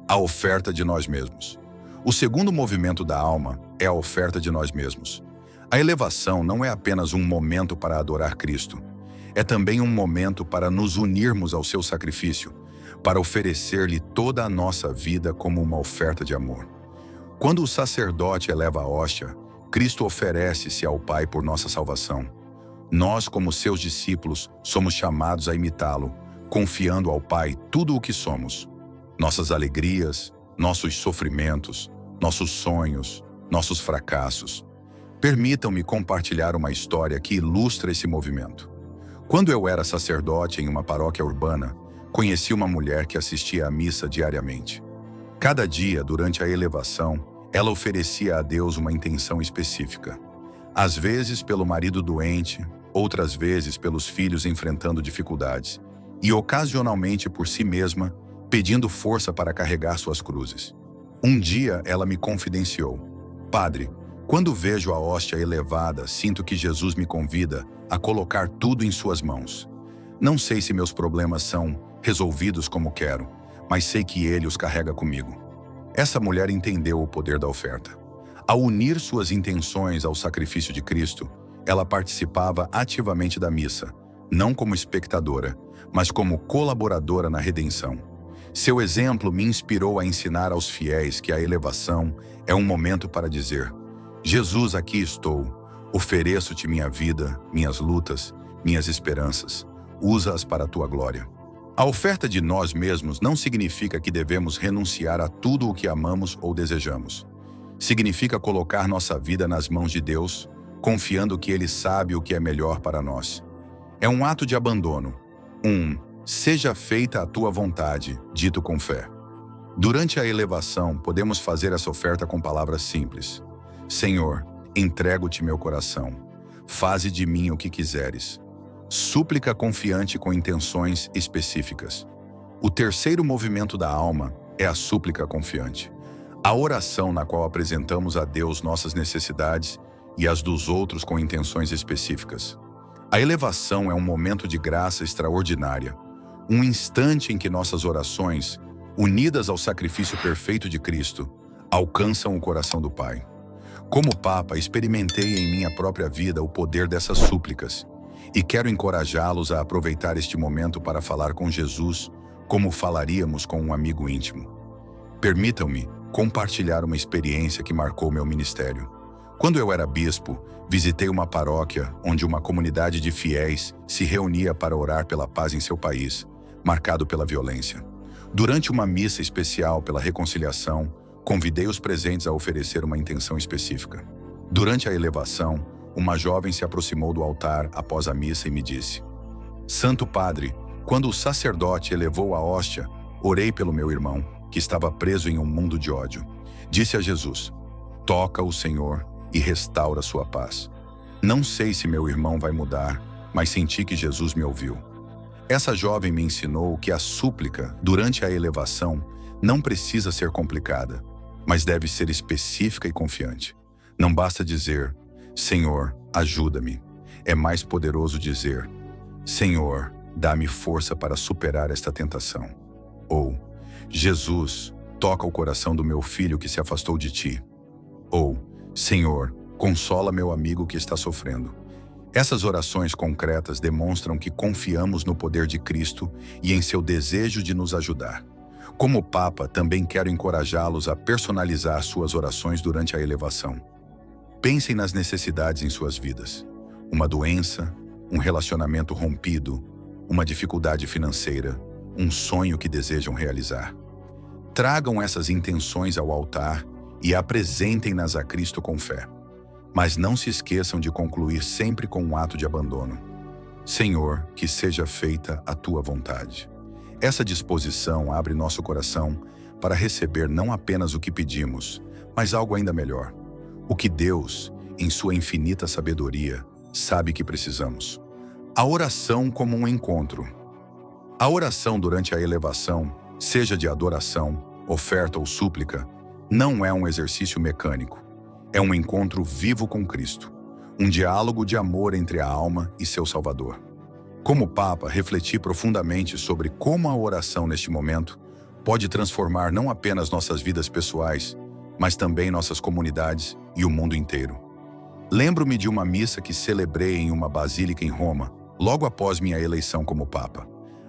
A oferta de nós mesmos. O segundo movimento da alma é a oferta de nós mesmos. A elevação não é apenas um momento para adorar Cristo, é também um momento para nos unirmos ao seu sacrifício, para oferecer-lhe toda a nossa vida como uma oferta de amor. Quando o sacerdote eleva a hóstia, Cristo oferece-se ao Pai por nossa salvação. Nós, como seus discípulos, somos chamados a imitá-lo, confiando ao Pai tudo o que somos: nossas alegrias, nossos sofrimentos, nossos sonhos, nossos fracassos. Permitam-me compartilhar uma história que ilustra esse movimento. Quando eu era sacerdote em uma paróquia urbana, conheci uma mulher que assistia à missa diariamente. Cada dia, durante a elevação, ela oferecia a Deus uma intenção específica. Às vezes pelo marido doente, outras vezes pelos filhos enfrentando dificuldades, e ocasionalmente por si mesma, pedindo força para carregar suas cruzes. Um dia ela me confidenciou: Padre, quando vejo a hóstia elevada, sinto que Jesus me convida a colocar tudo em suas mãos. Não sei se meus problemas são resolvidos como quero, mas sei que Ele os carrega comigo. Essa mulher entendeu o poder da oferta. Ao unir suas intenções ao sacrifício de Cristo, ela participava ativamente da missa, não como espectadora, mas como colaboradora na redenção. Seu exemplo me inspirou a ensinar aos fiéis que a elevação é um momento para dizer: Jesus, aqui estou, ofereço-te minha vida, minhas lutas, minhas esperanças, usa-as para a tua glória. A oferta de nós mesmos não significa que devemos renunciar a tudo o que amamos ou desejamos. Significa colocar nossa vida nas mãos de Deus, confiando que Ele sabe o que é melhor para nós. É um ato de abandono. Seja feita a tua vontade, dito com fé. Durante a elevação, podemos fazer essa oferta com palavras simples. Senhor, entrego-te meu coração. Faze de mim o que quiseres. Súplica confiante com intenções específicas. O terceiro movimento da alma é a súplica confiante. A oração na qual apresentamos a Deus nossas necessidades e as dos outros com intenções específicas. A elevação é um momento de graça extraordinária, um instante em que nossas orações, unidas ao sacrifício perfeito de Cristo, alcançam o coração do Pai. Como Papa, experimentei em minha própria vida o poder dessas súplicas e quero encorajá-los a aproveitar este momento para falar com Jesus como falaríamos com um amigo íntimo. Permitam-me compartilhar uma experiência que marcou meu ministério. Quando eu era bispo, visitei uma paróquia onde uma comunidade de fiéis se reunia para orar pela paz em seu país, marcado pela violência. Durante uma missa especial pela reconciliação, convidei os presentes a oferecer uma intenção específica. Durante a elevação, uma jovem se aproximou do altar após a missa e me disse: Santo Padre, quando o sacerdote elevou a hóstia, orei pelo meu irmão, que estava preso em um mundo de ódio. Disse a Jesus: toca o Senhor e restaura sua paz. Não sei se meu irmão vai mudar, mas senti que Jesus me ouviu. Essa jovem me ensinou que a súplica, durante a elevação, não precisa ser complicada, mas deve ser específica e confiante. Não basta dizer: Senhor, ajuda-me. É mais poderoso dizer: Senhor, dá-me força para superar esta tentação. Ou: Jesus, toca o coração do meu filho que se afastou de ti. Ou: Senhor, consola meu amigo que está sofrendo. Essas orações concretas demonstram que confiamos no poder de Cristo e em seu desejo de nos ajudar. Como Papa, também quero encorajá-los a personalizar suas orações durante a elevação. Pensem nas necessidades em suas vidas. Uma doença, um relacionamento rompido, uma dificuldade financeira, um sonho que desejam realizar. Tragam essas intenções ao altar e apresentem-nas a Cristo com fé. Mas não se esqueçam de concluir sempre com um ato de abandono. Senhor, que seja feita a tua vontade. Essa disposição abre nosso coração para receber não apenas o que pedimos, mas algo ainda melhor. O que Deus, em sua infinita sabedoria, sabe que precisamos. A oração como um encontro. A oração durante a elevação, seja de adoração, oferta ou súplica, não é um exercício mecânico. É um encontro vivo com Cristo, um diálogo de amor entre a alma e seu Salvador. Como Papa, refleti profundamente sobre como a oração neste momento pode transformar não apenas nossas vidas pessoais, mas também nossas comunidades e o mundo inteiro. Lembro-me de uma missa que celebrei em uma basílica em Roma, logo após minha eleição como Papa.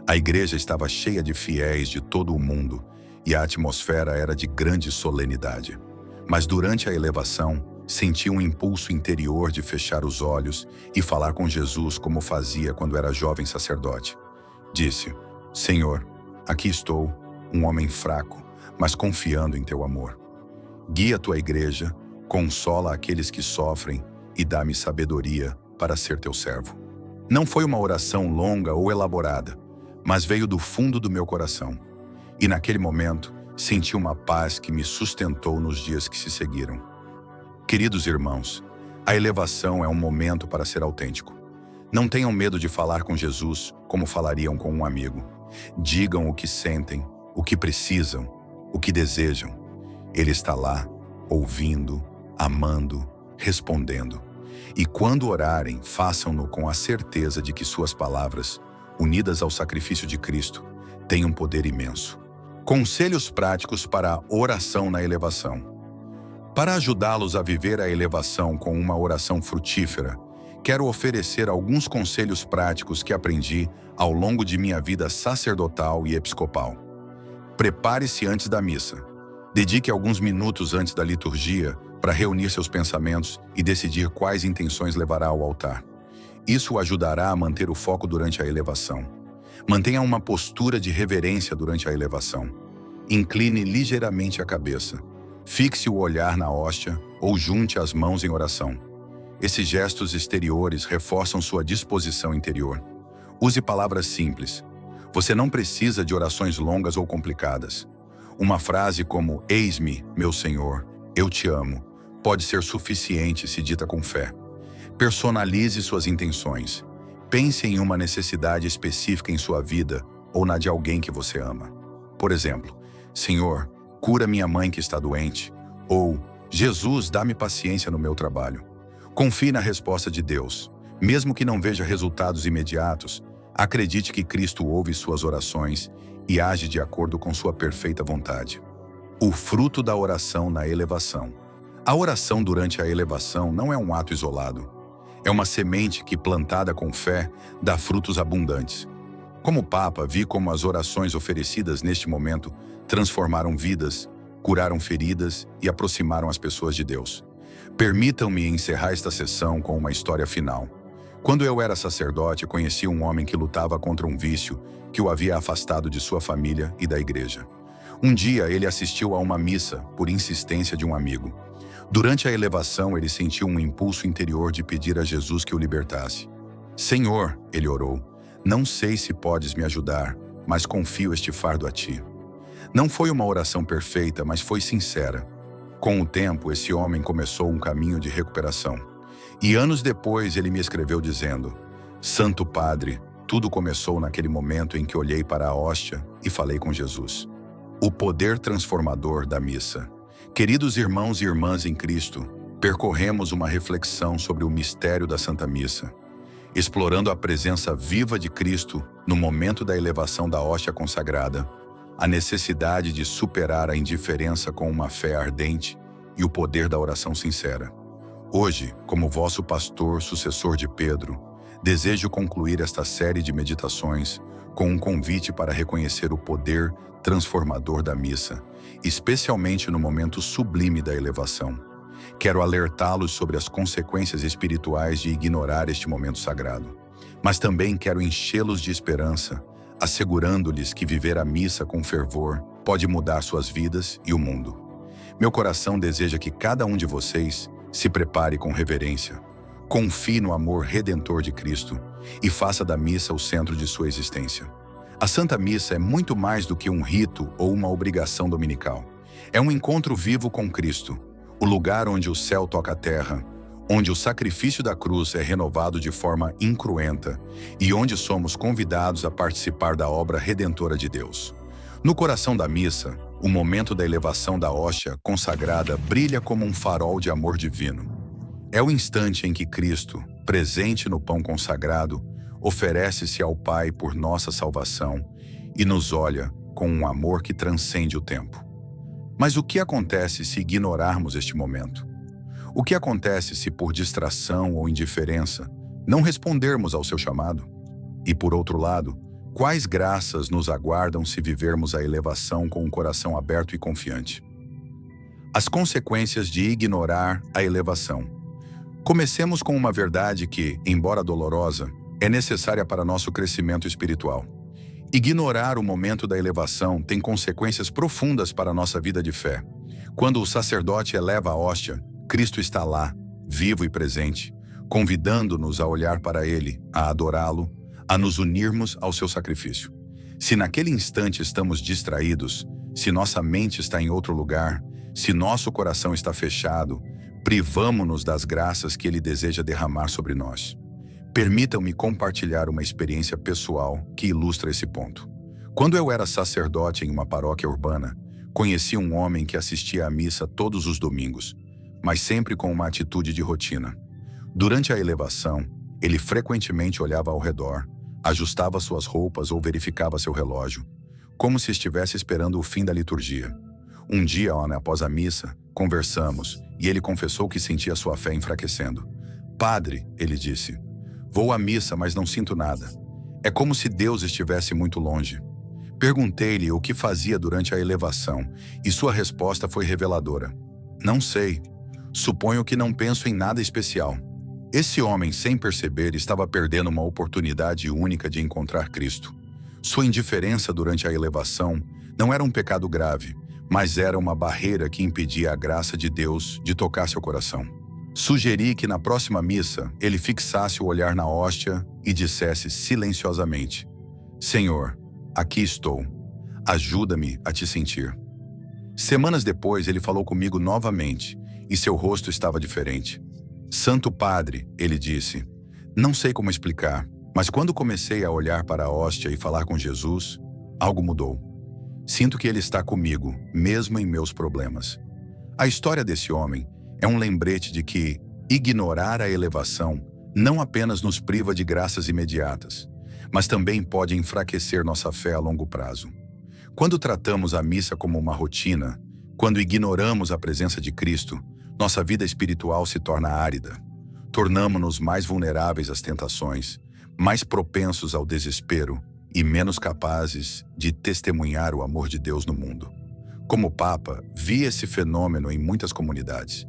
A igreja estava cheia de fiéis de todo o mundo e a atmosfera era de grande solenidade. Mas durante a elevação, senti um impulso interior de fechar os olhos e falar com Jesus como fazia quando era jovem sacerdote. Disse: Senhor, aqui estou, um homem fraco, mas confiando em teu amor. Guia tua igreja, consola aqueles que sofrem e dá-me sabedoria para ser teu servo. Não foi uma oração longa ou elaborada, mas veio do fundo do meu coração. E naquele momento, senti uma paz que me sustentou nos dias que se seguiram. Queridos irmãos, a elevação é um momento para ser autêntico. Não tenham medo de falar com Jesus como falariam com um amigo. Digam o que sentem, o que precisam, o que desejam. Ele está lá, ouvindo, amando, respondendo. E quando orarem, façam-no com a certeza de que suas palavras, unidas ao sacrifício de Cristo, têm um poder imenso. Conselhos práticos para a oração na elevação. Para ajudá-los a viver a elevação com uma oração frutífera, quero oferecer alguns conselhos práticos que aprendi ao longo de minha vida sacerdotal e episcopal. Prepare-se antes da missa. Dedique alguns minutos antes da liturgia para reunir seus pensamentos e decidir quais intenções levará ao altar. Isso o ajudará a manter o foco durante a elevação. Mantenha uma postura de reverência durante a elevação. Incline ligeiramente a cabeça. Fixe o olhar na hóstia ou junte as mãos em oração. Esses gestos exteriores reforçam sua disposição interior. Use palavras simples. Você não precisa de orações longas ou complicadas. Uma frase como "Eis-me, meu Senhor, eu te amo", pode ser suficiente se dita com fé. Personalize suas intenções. Pense em uma necessidade específica em sua vida ou na de alguém que você ama. Por exemplo, "Senhor, cura minha mãe que está doente", ou "Jesus, dá-me paciência no meu trabalho". Confie na resposta de Deus. Mesmo que não veja resultados imediatos, acredite que Cristo ouve suas orações e age de acordo com sua perfeita vontade. O fruto da oração na elevação. A oração durante a elevação não é um ato isolado. É uma semente que, plantada com fé, dá frutos abundantes. Como Papa, vi como as orações oferecidas neste momento transformaram vidas, curaram feridas e aproximaram as pessoas de Deus. Permitam-me encerrar esta sessão com uma história final. Quando eu era sacerdote, conheci um homem que lutava contra um vício que o havia afastado de sua família e da igreja. Um dia, ele assistiu a uma missa por insistência de um amigo. Durante a elevação, ele sentiu um impulso interior de pedir a Jesus que o libertasse. "Senhor", ele orou, "não sei se podes me ajudar, mas confio este fardo a ti". Não foi uma oração perfeita, mas foi sincera. Com o tempo, esse homem começou um caminho de recuperação. E anos depois, ele me escreveu dizendo: "Santo Padre, tudo começou naquele momento em que olhei para a hóstia e falei com Jesus". O poder transformador da missa. Queridos irmãos e irmãs em Cristo, percorremos uma reflexão sobre o mistério da Santa Missa, explorando a presença viva de Cristo no momento da elevação da hóstia consagrada, a necessidade de superar a indiferença com uma fé ardente e o poder da oração sincera. Hoje, como vosso pastor, sucessor de Pedro, desejo concluir esta série de meditações com um convite para reconhecer o poder transformador da missa, especialmente no momento sublime da elevação. Quero alertá-los sobre as consequências espirituais de ignorar este momento sagrado, mas também quero enchê-los de esperança, assegurando-lhes que viver a missa com fervor pode mudar suas vidas e o mundo. Meu coração deseja que cada um de vocês se prepare com reverência, confie no amor redentor de Cristo e faça da missa o centro de sua existência. A Santa Missa é muito mais do que um rito ou uma obrigação dominical. É um encontro vivo com Cristo, o lugar onde o céu toca a terra, onde o sacrifício da cruz é renovado de forma incruenta e onde somos convidados a participar da obra redentora de Deus. No coração da missa, o momento da elevação da hóstia consagrada brilha como um farol de amor divino. É o instante em que Cristo, presente no pão consagrado, oferece-se ao Pai por nossa salvação e nos olha com um amor que transcende o tempo. Mas o que acontece se ignorarmos este momento? O que acontece se, por distração ou indiferença, não respondermos ao seu chamado? E, por outro lado, quais graças nos aguardam se vivermos a elevação com um coração aberto e confiante? As consequências de ignorar a elevação. Comecemos com uma verdade que, embora dolorosa, é necessária para nosso crescimento espiritual. Ignorar o momento da elevação tem consequências profundas para a nossa vida de fé. Quando o sacerdote eleva a hóstia, Cristo está lá, vivo e presente, convidando-nos a olhar para Ele, a adorá-lo, a nos unirmos ao seu sacrifício. Se naquele instante estamos distraídos, se nossa mente está em outro lugar, se nosso coração está fechado, privamo-nos das graças que Ele deseja derramar sobre nós. Permitam-me compartilhar uma experiência pessoal que ilustra esse ponto. Quando eu era sacerdote em uma paróquia urbana, conheci um homem que assistia à missa todos os domingos, mas sempre com uma atitude de rotina. Durante a elevação, ele frequentemente olhava ao redor, ajustava suas roupas ou verificava seu relógio, como se estivesse esperando o fim da liturgia. Um dia, após a missa, conversamos e ele confessou que sentia sua fé enfraquecendo. Padre, ele disse, vou à missa, mas não sinto nada. É como se Deus estivesse muito longe. Perguntei-lhe o que fazia durante a elevação e sua resposta foi reveladora. Não sei. Suponho que não penso em nada especial. Esse homem, sem perceber, estava perdendo uma oportunidade única de encontrar Cristo. Sua indiferença durante a elevação não era um pecado grave, mas era uma barreira que impedia a graça de Deus de tocar seu coração. Sugeri que na próxima missa ele fixasse o olhar na hóstia e dissesse silenciosamente: Senhor, aqui estou. Ajuda-me a te sentir. Semanas depois ele falou comigo novamente e seu rosto estava diferente. Santo Padre, ele disse, não sei como explicar, mas quando comecei a olhar para a hóstia e falar com Jesus, algo mudou. Sinto que ele está comigo, mesmo em meus problemas. A história desse homem é um lembrete de que ignorar a elevação não apenas nos priva de graças imediatas, mas também pode enfraquecer nossa fé a longo prazo. Quando tratamos a missa como uma rotina, quando ignoramos a presença de Cristo, nossa vida espiritual se torna árida. Tornamo-nos mais vulneráveis às tentações, mais propensos ao desespero e menos capazes de testemunhar o amor de Deus no mundo. Como Papa, vi esse fenômeno em muitas comunidades.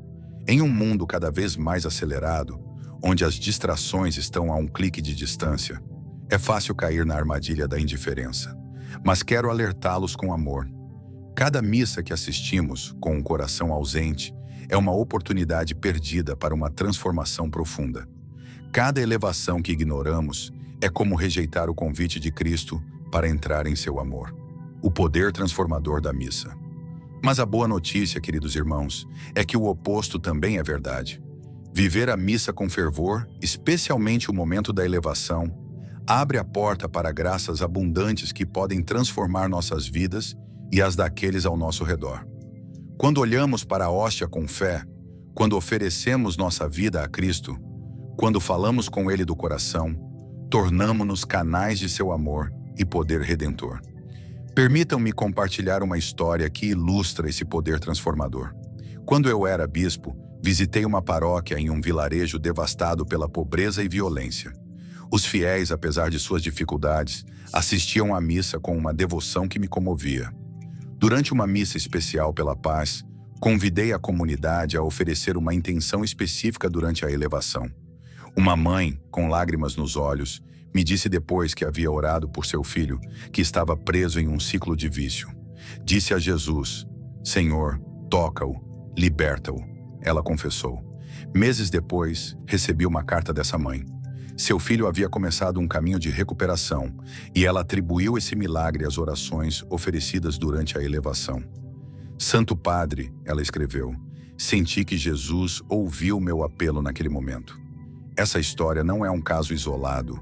Em um mundo cada vez mais acelerado, onde as distrações estão a um clique de distância, é fácil cair na armadilha da indiferença. Mas quero alertá-los com amor. Cada missa que assistimos com um coração ausente é uma oportunidade perdida para uma transformação profunda. Cada elevação que ignoramos é como rejeitar o convite de Cristo para entrar em seu amor. O poder transformador da missa. Mas a boa notícia, queridos irmãos, é que o oposto também é verdade. Viver a missa com fervor, especialmente o momento da elevação, abre a porta para graças abundantes que podem transformar nossas vidas e as daqueles ao nosso redor. Quando olhamos para a hóstia com fé, quando oferecemos nossa vida a Cristo, quando falamos com Ele do coração, tornamo-nos canais de seu amor e poder redentor. Permitam-me compartilhar uma história que ilustra esse poder transformador. Quando eu era bispo, visitei uma paróquia em um vilarejo devastado pela pobreza e violência. Os fiéis, apesar de suas dificuldades, assistiam à missa com uma devoção que me comovia. Durante uma missa especial pela paz, convidei a comunidade a oferecer uma intenção específica durante a elevação. Uma mãe, com lágrimas nos olhos, me disse depois que havia orado por seu filho, que estava preso em um ciclo de vício. Disse a Jesus: Senhor, toca-o, liberta-o. Ela confessou. Meses depois, recebi uma carta dessa mãe. Seu filho havia começado um caminho de recuperação e ela atribuiu esse milagre às orações oferecidas durante a elevação. Santo Padre, ela escreveu, senti que Jesus ouviu meu apelo naquele momento. Essa história não é um caso isolado.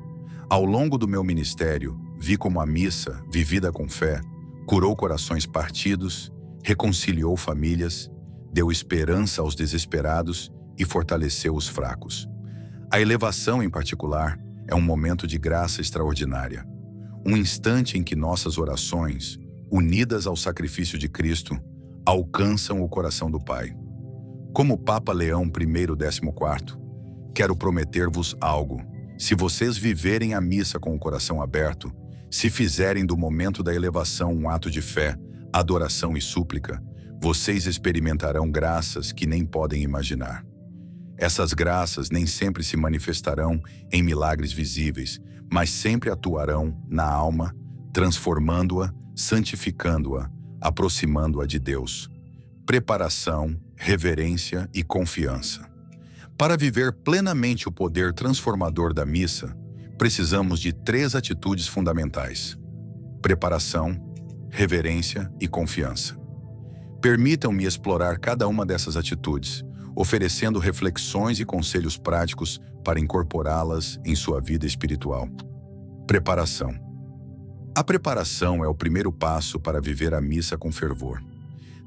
Ao longo do meu ministério, vi como a missa, vivida com fé, curou corações partidos, reconciliou famílias, deu esperança aos desesperados e fortaleceu os fracos. A elevação, em particular, é um momento de graça extraordinária. Um instante em que nossas orações, unidas ao sacrifício de Cristo, alcançam o coração do Pai. Como Papa Leão I, 14º, quero prometer-vos algo. Se vocês viverem a missa com o coração aberto, se fizerem do momento da elevação um ato de fé, adoração e súplica, vocês experimentarão graças que nem podem imaginar. Essas graças nem sempre se manifestarão em milagres visíveis, mas sempre atuarão na alma, transformando-a, santificando-a, aproximando-a de Deus. Preparação, reverência e confiança. Para viver plenamente o poder transformador da missa, precisamos de 3 atitudes fundamentais: preparação, reverência e confiança. Permitam-me explorar cada uma dessas atitudes, oferecendo reflexões e conselhos práticos para incorporá-las em sua vida espiritual. Preparação. A preparação é o primeiro passo para viver a missa com fervor.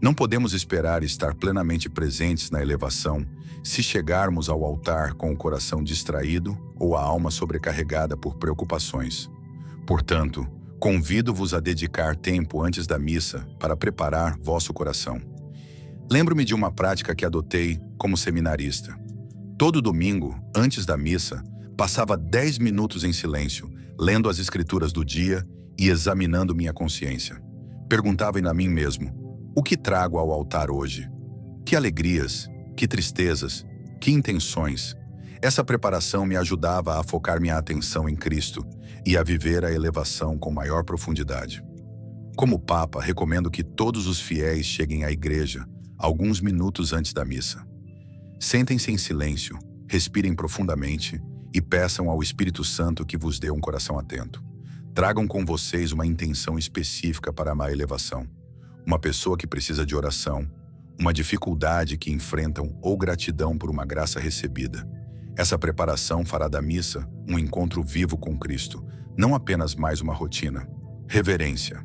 Não podemos esperar estar plenamente presentes na elevação se chegarmos ao altar com o coração distraído ou a alma sobrecarregada por preocupações. Portanto, convido-vos a dedicar tempo antes da missa para preparar vosso coração. Lembro-me de uma prática que adotei como seminarista. Todo domingo, antes da missa, passava 10 minutos em silêncio, lendo as escrituras do dia e examinando minha consciência. Perguntava a mim mesmo: o que trago ao altar hoje? Que alegrias, que tristezas, que intenções. Essa preparação me ajudava a focar minha atenção em Cristo e a viver a elevação com maior profundidade. Como Papa, recomendo que todos os fiéis cheguem à igreja alguns minutos antes da missa. Sentem-se em silêncio, respirem profundamente e peçam ao Espírito Santo que vos dê um coração atento. Tragam com vocês uma intenção específica para a elevação, uma pessoa que precisa de oração, uma dificuldade que enfrentam ou gratidão por uma graça recebida. Essa preparação fará da missa um encontro vivo com Cristo, não apenas mais uma rotina. Reverência.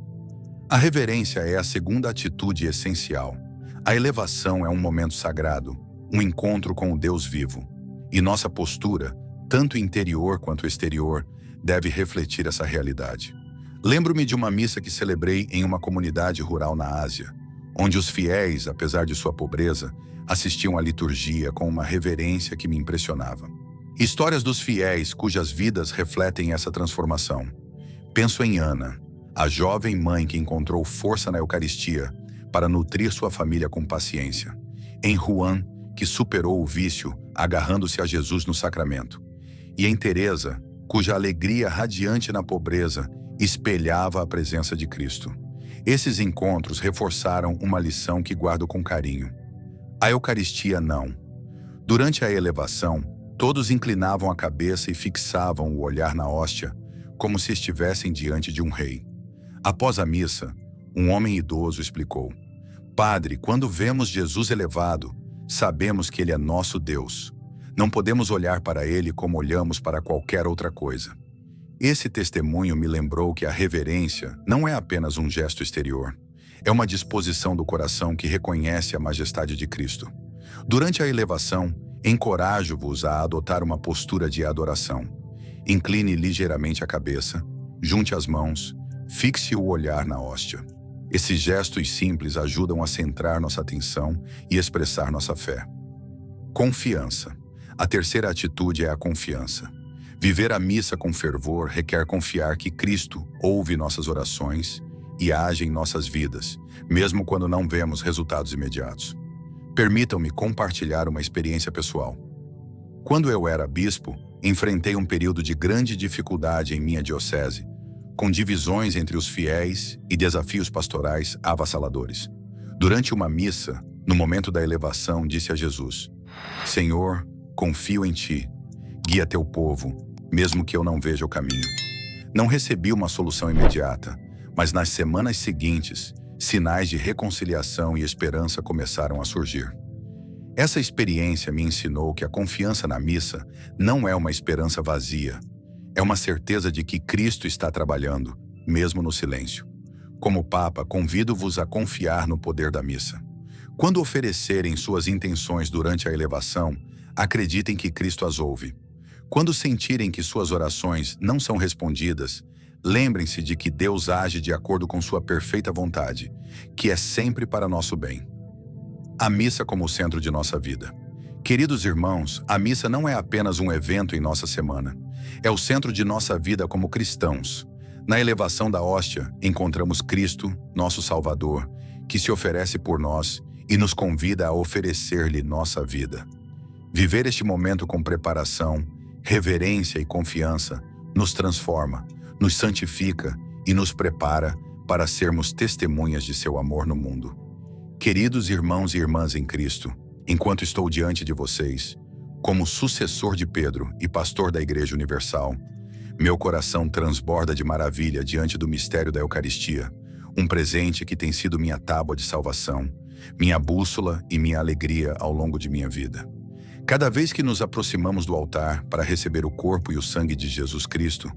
A reverência é a segunda atitude essencial. A elevação é um momento sagrado, um encontro com o Deus vivo. E nossa postura, tanto interior quanto exterior, deve refletir essa realidade. Lembro-me de uma missa que celebrei em uma comunidade rural na Ásia, onde os fiéis, apesar de sua pobreza, assistiam à liturgia com uma reverência que me impressionava. Histórias dos fiéis cujas vidas refletem essa transformação. Penso em Ana, a jovem mãe que encontrou força na Eucaristia para nutrir sua família com paciência. Em Juan, que superou o vício agarrando-se a Jesus no sacramento. E em Teresa, cuja alegria radiante na pobreza espelhava a presença de Cristo. Esses encontros reforçaram uma lição que guardo com carinho. A Eucaristia não. Durante a elevação, todos inclinavam a cabeça e fixavam o olhar na hóstia, como se estivessem diante de um rei. Após a missa, um homem idoso explicou: Padre, quando vemos Jesus elevado, sabemos que Ele é nosso Deus. Não podemos olhar para Ele como olhamos para qualquer outra coisa. Esse testemunho me lembrou que a reverência não é apenas um gesto exterior. É uma disposição do coração que reconhece a majestade de Cristo. Durante a elevação, encorajo-vos a adotar uma postura de adoração. Incline ligeiramente a cabeça, junte as mãos, fixe o olhar na hóstia. Esses gestos simples ajudam a centrar nossa atenção e expressar nossa fé. Confiança. A terceira atitude é a confiança. Viver a missa com fervor requer confiar que Cristo ouve nossas orações e age em nossas vidas, mesmo quando não vemos resultados imediatos. Permitam-me compartilhar uma experiência pessoal. Quando eu era bispo, enfrentei um período de grande dificuldade em minha diocese, com divisões entre os fiéis e desafios pastorais avassaladores. Durante uma missa, no momento da elevação, disse a Jesus: Senhor, confio em Ti, guia Teu povo, mesmo que eu não veja o caminho. Não recebi uma solução imediata, mas nas semanas seguintes, sinais de reconciliação e esperança começaram a surgir. Essa experiência me ensinou que a confiança na missa não é uma esperança vazia, é uma certeza de que Cristo está trabalhando, mesmo no silêncio. Como Papa, convido-vos a confiar no poder da missa. Quando oferecerem suas intenções durante a elevação, acreditem que Cristo as ouve. Quando sentirem que suas orações não são respondidas, lembrem-se de que Deus age de acordo com sua perfeita vontade, que é sempre para nosso bem. A missa como o centro de nossa vida. Queridos irmãos, a missa não é apenas um evento em nossa semana. É o centro de nossa vida como cristãos. Na elevação da hóstia, encontramos Cristo, nosso Salvador, que se oferece por nós e nos convida a oferecer-lhe nossa vida. Viver este momento com preparação, reverência e confiança nos transforma, nos santifica e nos prepara para sermos testemunhas de seu amor no mundo. Queridos irmãos e irmãs em Cristo, enquanto estou diante de vocês, como sucessor de Pedro e pastor da Igreja Universal, meu coração transborda de maravilha diante do mistério da Eucaristia, um presente que tem sido minha tábua de salvação, minha bússola e minha alegria ao longo de minha vida. Cada vez que nos aproximamos do altar para receber o corpo e o sangue de Jesus Cristo,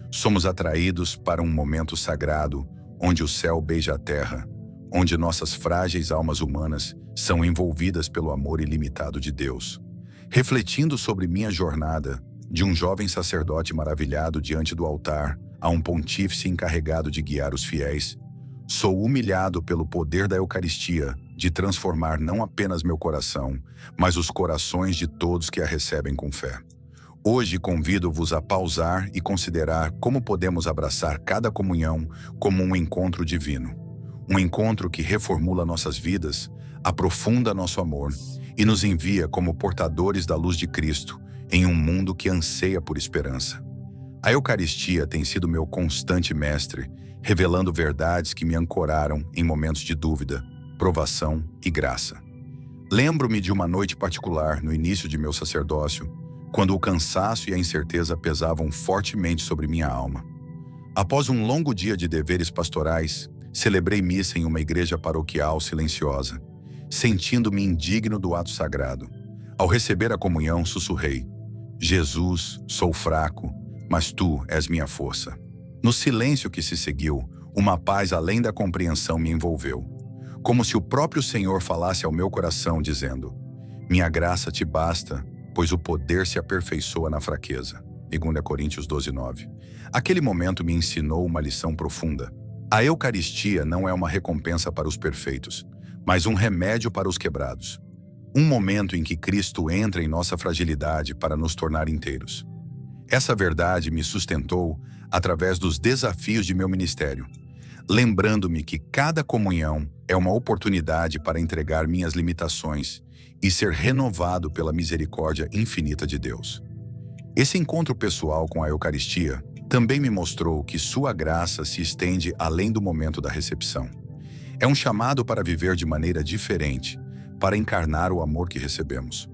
somos atraídos para um momento sagrado onde o céu beija a terra, onde nossas frágeis almas humanas são envolvidas pelo amor ilimitado de Deus. Refletindo sobre minha jornada, de um jovem sacerdote maravilhado diante do altar a um pontífice encarregado de guiar os fiéis, sou humilhado pelo poder da Eucaristia de transformar não apenas meu coração, mas os corações de todos que a recebem com fé. Hoje convido-vos a pausar e considerar como podemos abraçar cada comunhão como um encontro divino. Um encontro que reformula nossas vidas, aprofunda nosso amor e nos envia como portadores da luz de Cristo em um mundo que anseia por esperança. A Eucaristia tem sido meu constante mestre, revelando verdades que me ancoraram em momentos de dúvida, provação e graça. Lembro-me de uma noite particular no início de meu sacerdócio, quando o cansaço e a incerteza pesavam fortemente sobre minha alma. Após um longo dia de deveres pastorais, celebrei missa em uma igreja paroquial silenciosa, sentindo-me indigno do ato sagrado. Ao receber a comunhão, sussurrei: Jesus, sou fraco, mas tu és minha força. No silêncio que se seguiu, uma paz além da compreensão me envolveu, como se o próprio Senhor falasse ao meu coração, dizendo: minha graça te basta, pois o poder se aperfeiçoa na fraqueza. 2 Coríntios 12:9. Aquele momento me ensinou uma lição profunda. A Eucaristia não é uma recompensa para os perfeitos, mas um remédio para os quebrados. Um momento em que Cristo entra em nossa fragilidade para nos tornar inteiros. Essa verdade me sustentou através dos desafios de meu ministério, lembrando-me que cada comunhão é uma oportunidade para entregar minhas limitações e ser renovado pela misericórdia infinita de Deus. Esse encontro pessoal com a Eucaristia também me mostrou que sua graça se estende além do momento da recepção. É um chamado para viver de maneira diferente, para encarnar o amor que recebemos.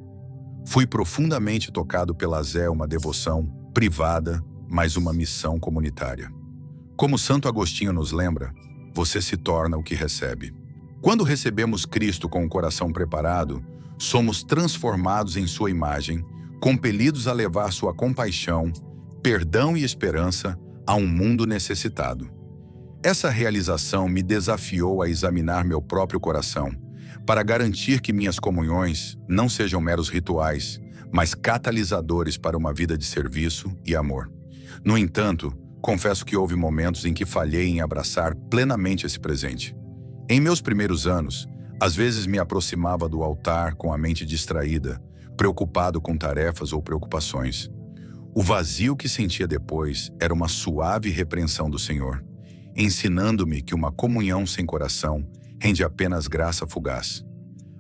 Fui profundamente tocado pela Zé, uma devoção privada, mas uma missão comunitária. Como Santo Agostinho nos lembra, você se torna o que recebe. Quando recebemos Cristo com o coração preparado, somos transformados em sua imagem, compelidos a levar sua compaixão, perdão e esperança a um mundo necessitado. Essa realização me desafiou a examinar meu próprio coração, para garantir que minhas comunhões não sejam meros rituais, mas catalisadores para uma vida de serviço e amor. No entanto, confesso que houve momentos em que falhei em abraçar plenamente esse presente. Em meus primeiros anos, às vezes me aproximava do altar com a mente distraída, preocupado com tarefas ou preocupações. O vazio que sentia depois era uma suave repreensão do Senhor, ensinando-me que uma comunhão sem coração rende apenas graça fugaz.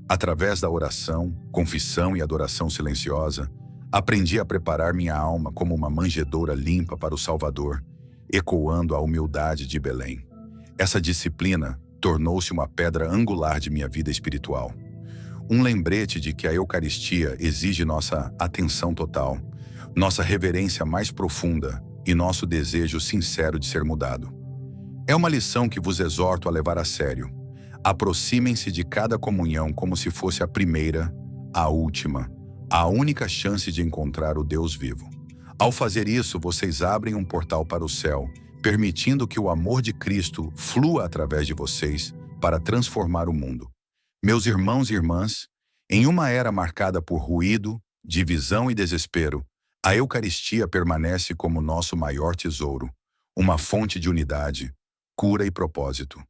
Através da oração, confissão e adoração silenciosa, aprendi a preparar minha alma como uma manjedoura limpa para o Salvador, ecoando a humildade de Belém. Essa disciplina tornou-se uma pedra angular de minha vida espiritual. Um lembrete de que a Eucaristia exige nossa atenção total, nossa reverência mais profunda e nosso desejo sincero de ser mudado. É uma lição que vos exorto a levar a sério. Aproximem-se de cada comunhão como se fosse a primeira, a última, a única chance de encontrar o Deus vivo. Ao fazer isso, vocês abrem um portal para o céu, permitindo que o amor de Cristo flua através de vocês para transformar o mundo. Meus irmãos e irmãs, em uma era marcada por ruído, divisão e desespero, a Eucaristia permanece como nosso maior tesouro, uma fonte de unidade, cura e propósito.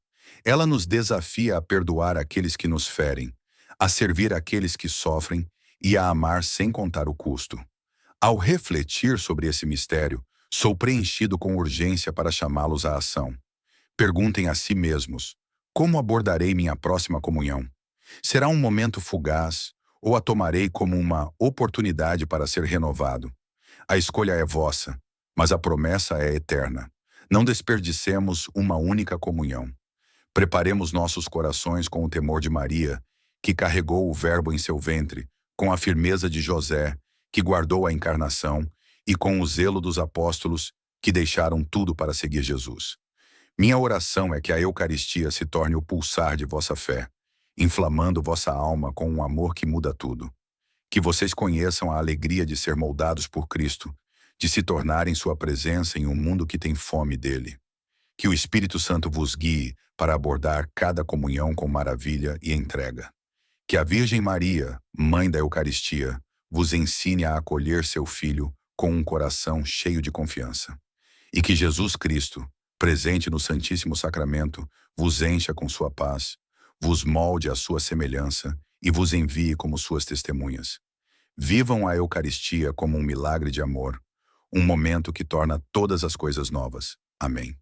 Ela nos desafia a perdoar aqueles que nos ferem, a servir aqueles que sofrem e a amar sem contar o custo. Ao refletir sobre esse mistério, sou preenchido com urgência para chamá-los à ação. Perguntem a si mesmos: como abordarei minha próxima comunhão? Será um momento fugaz ou a tomarei como uma oportunidade para ser renovado? A escolha é vossa, mas a promessa é eterna. Não desperdicemos uma única comunhão. Preparemos nossos corações com o temor de Maria, que carregou o Verbo em seu ventre, com a firmeza de José, que guardou a encarnação, e com o zelo dos apóstolos, que deixaram tudo para seguir Jesus. Minha oração é que a Eucaristia se torne o pulsar de vossa fé, inflamando vossa alma com um amor que muda tudo. Que vocês conheçam a alegria de ser moldados por Cristo, de se tornarem sua presença em um mundo que tem fome dele. Que o Espírito Santo vos guie para abordar cada comunhão com maravilha e entrega. Que a Virgem Maria, Mãe da Eucaristia, vos ensine a acolher seu Filho com um coração cheio de confiança. E que Jesus Cristo, presente no Santíssimo Sacramento, vos encha com sua paz, vos molde à sua semelhança e vos envie como suas testemunhas. Vivam a Eucaristia como um milagre de amor, um momento que torna todas as coisas novas. Amém.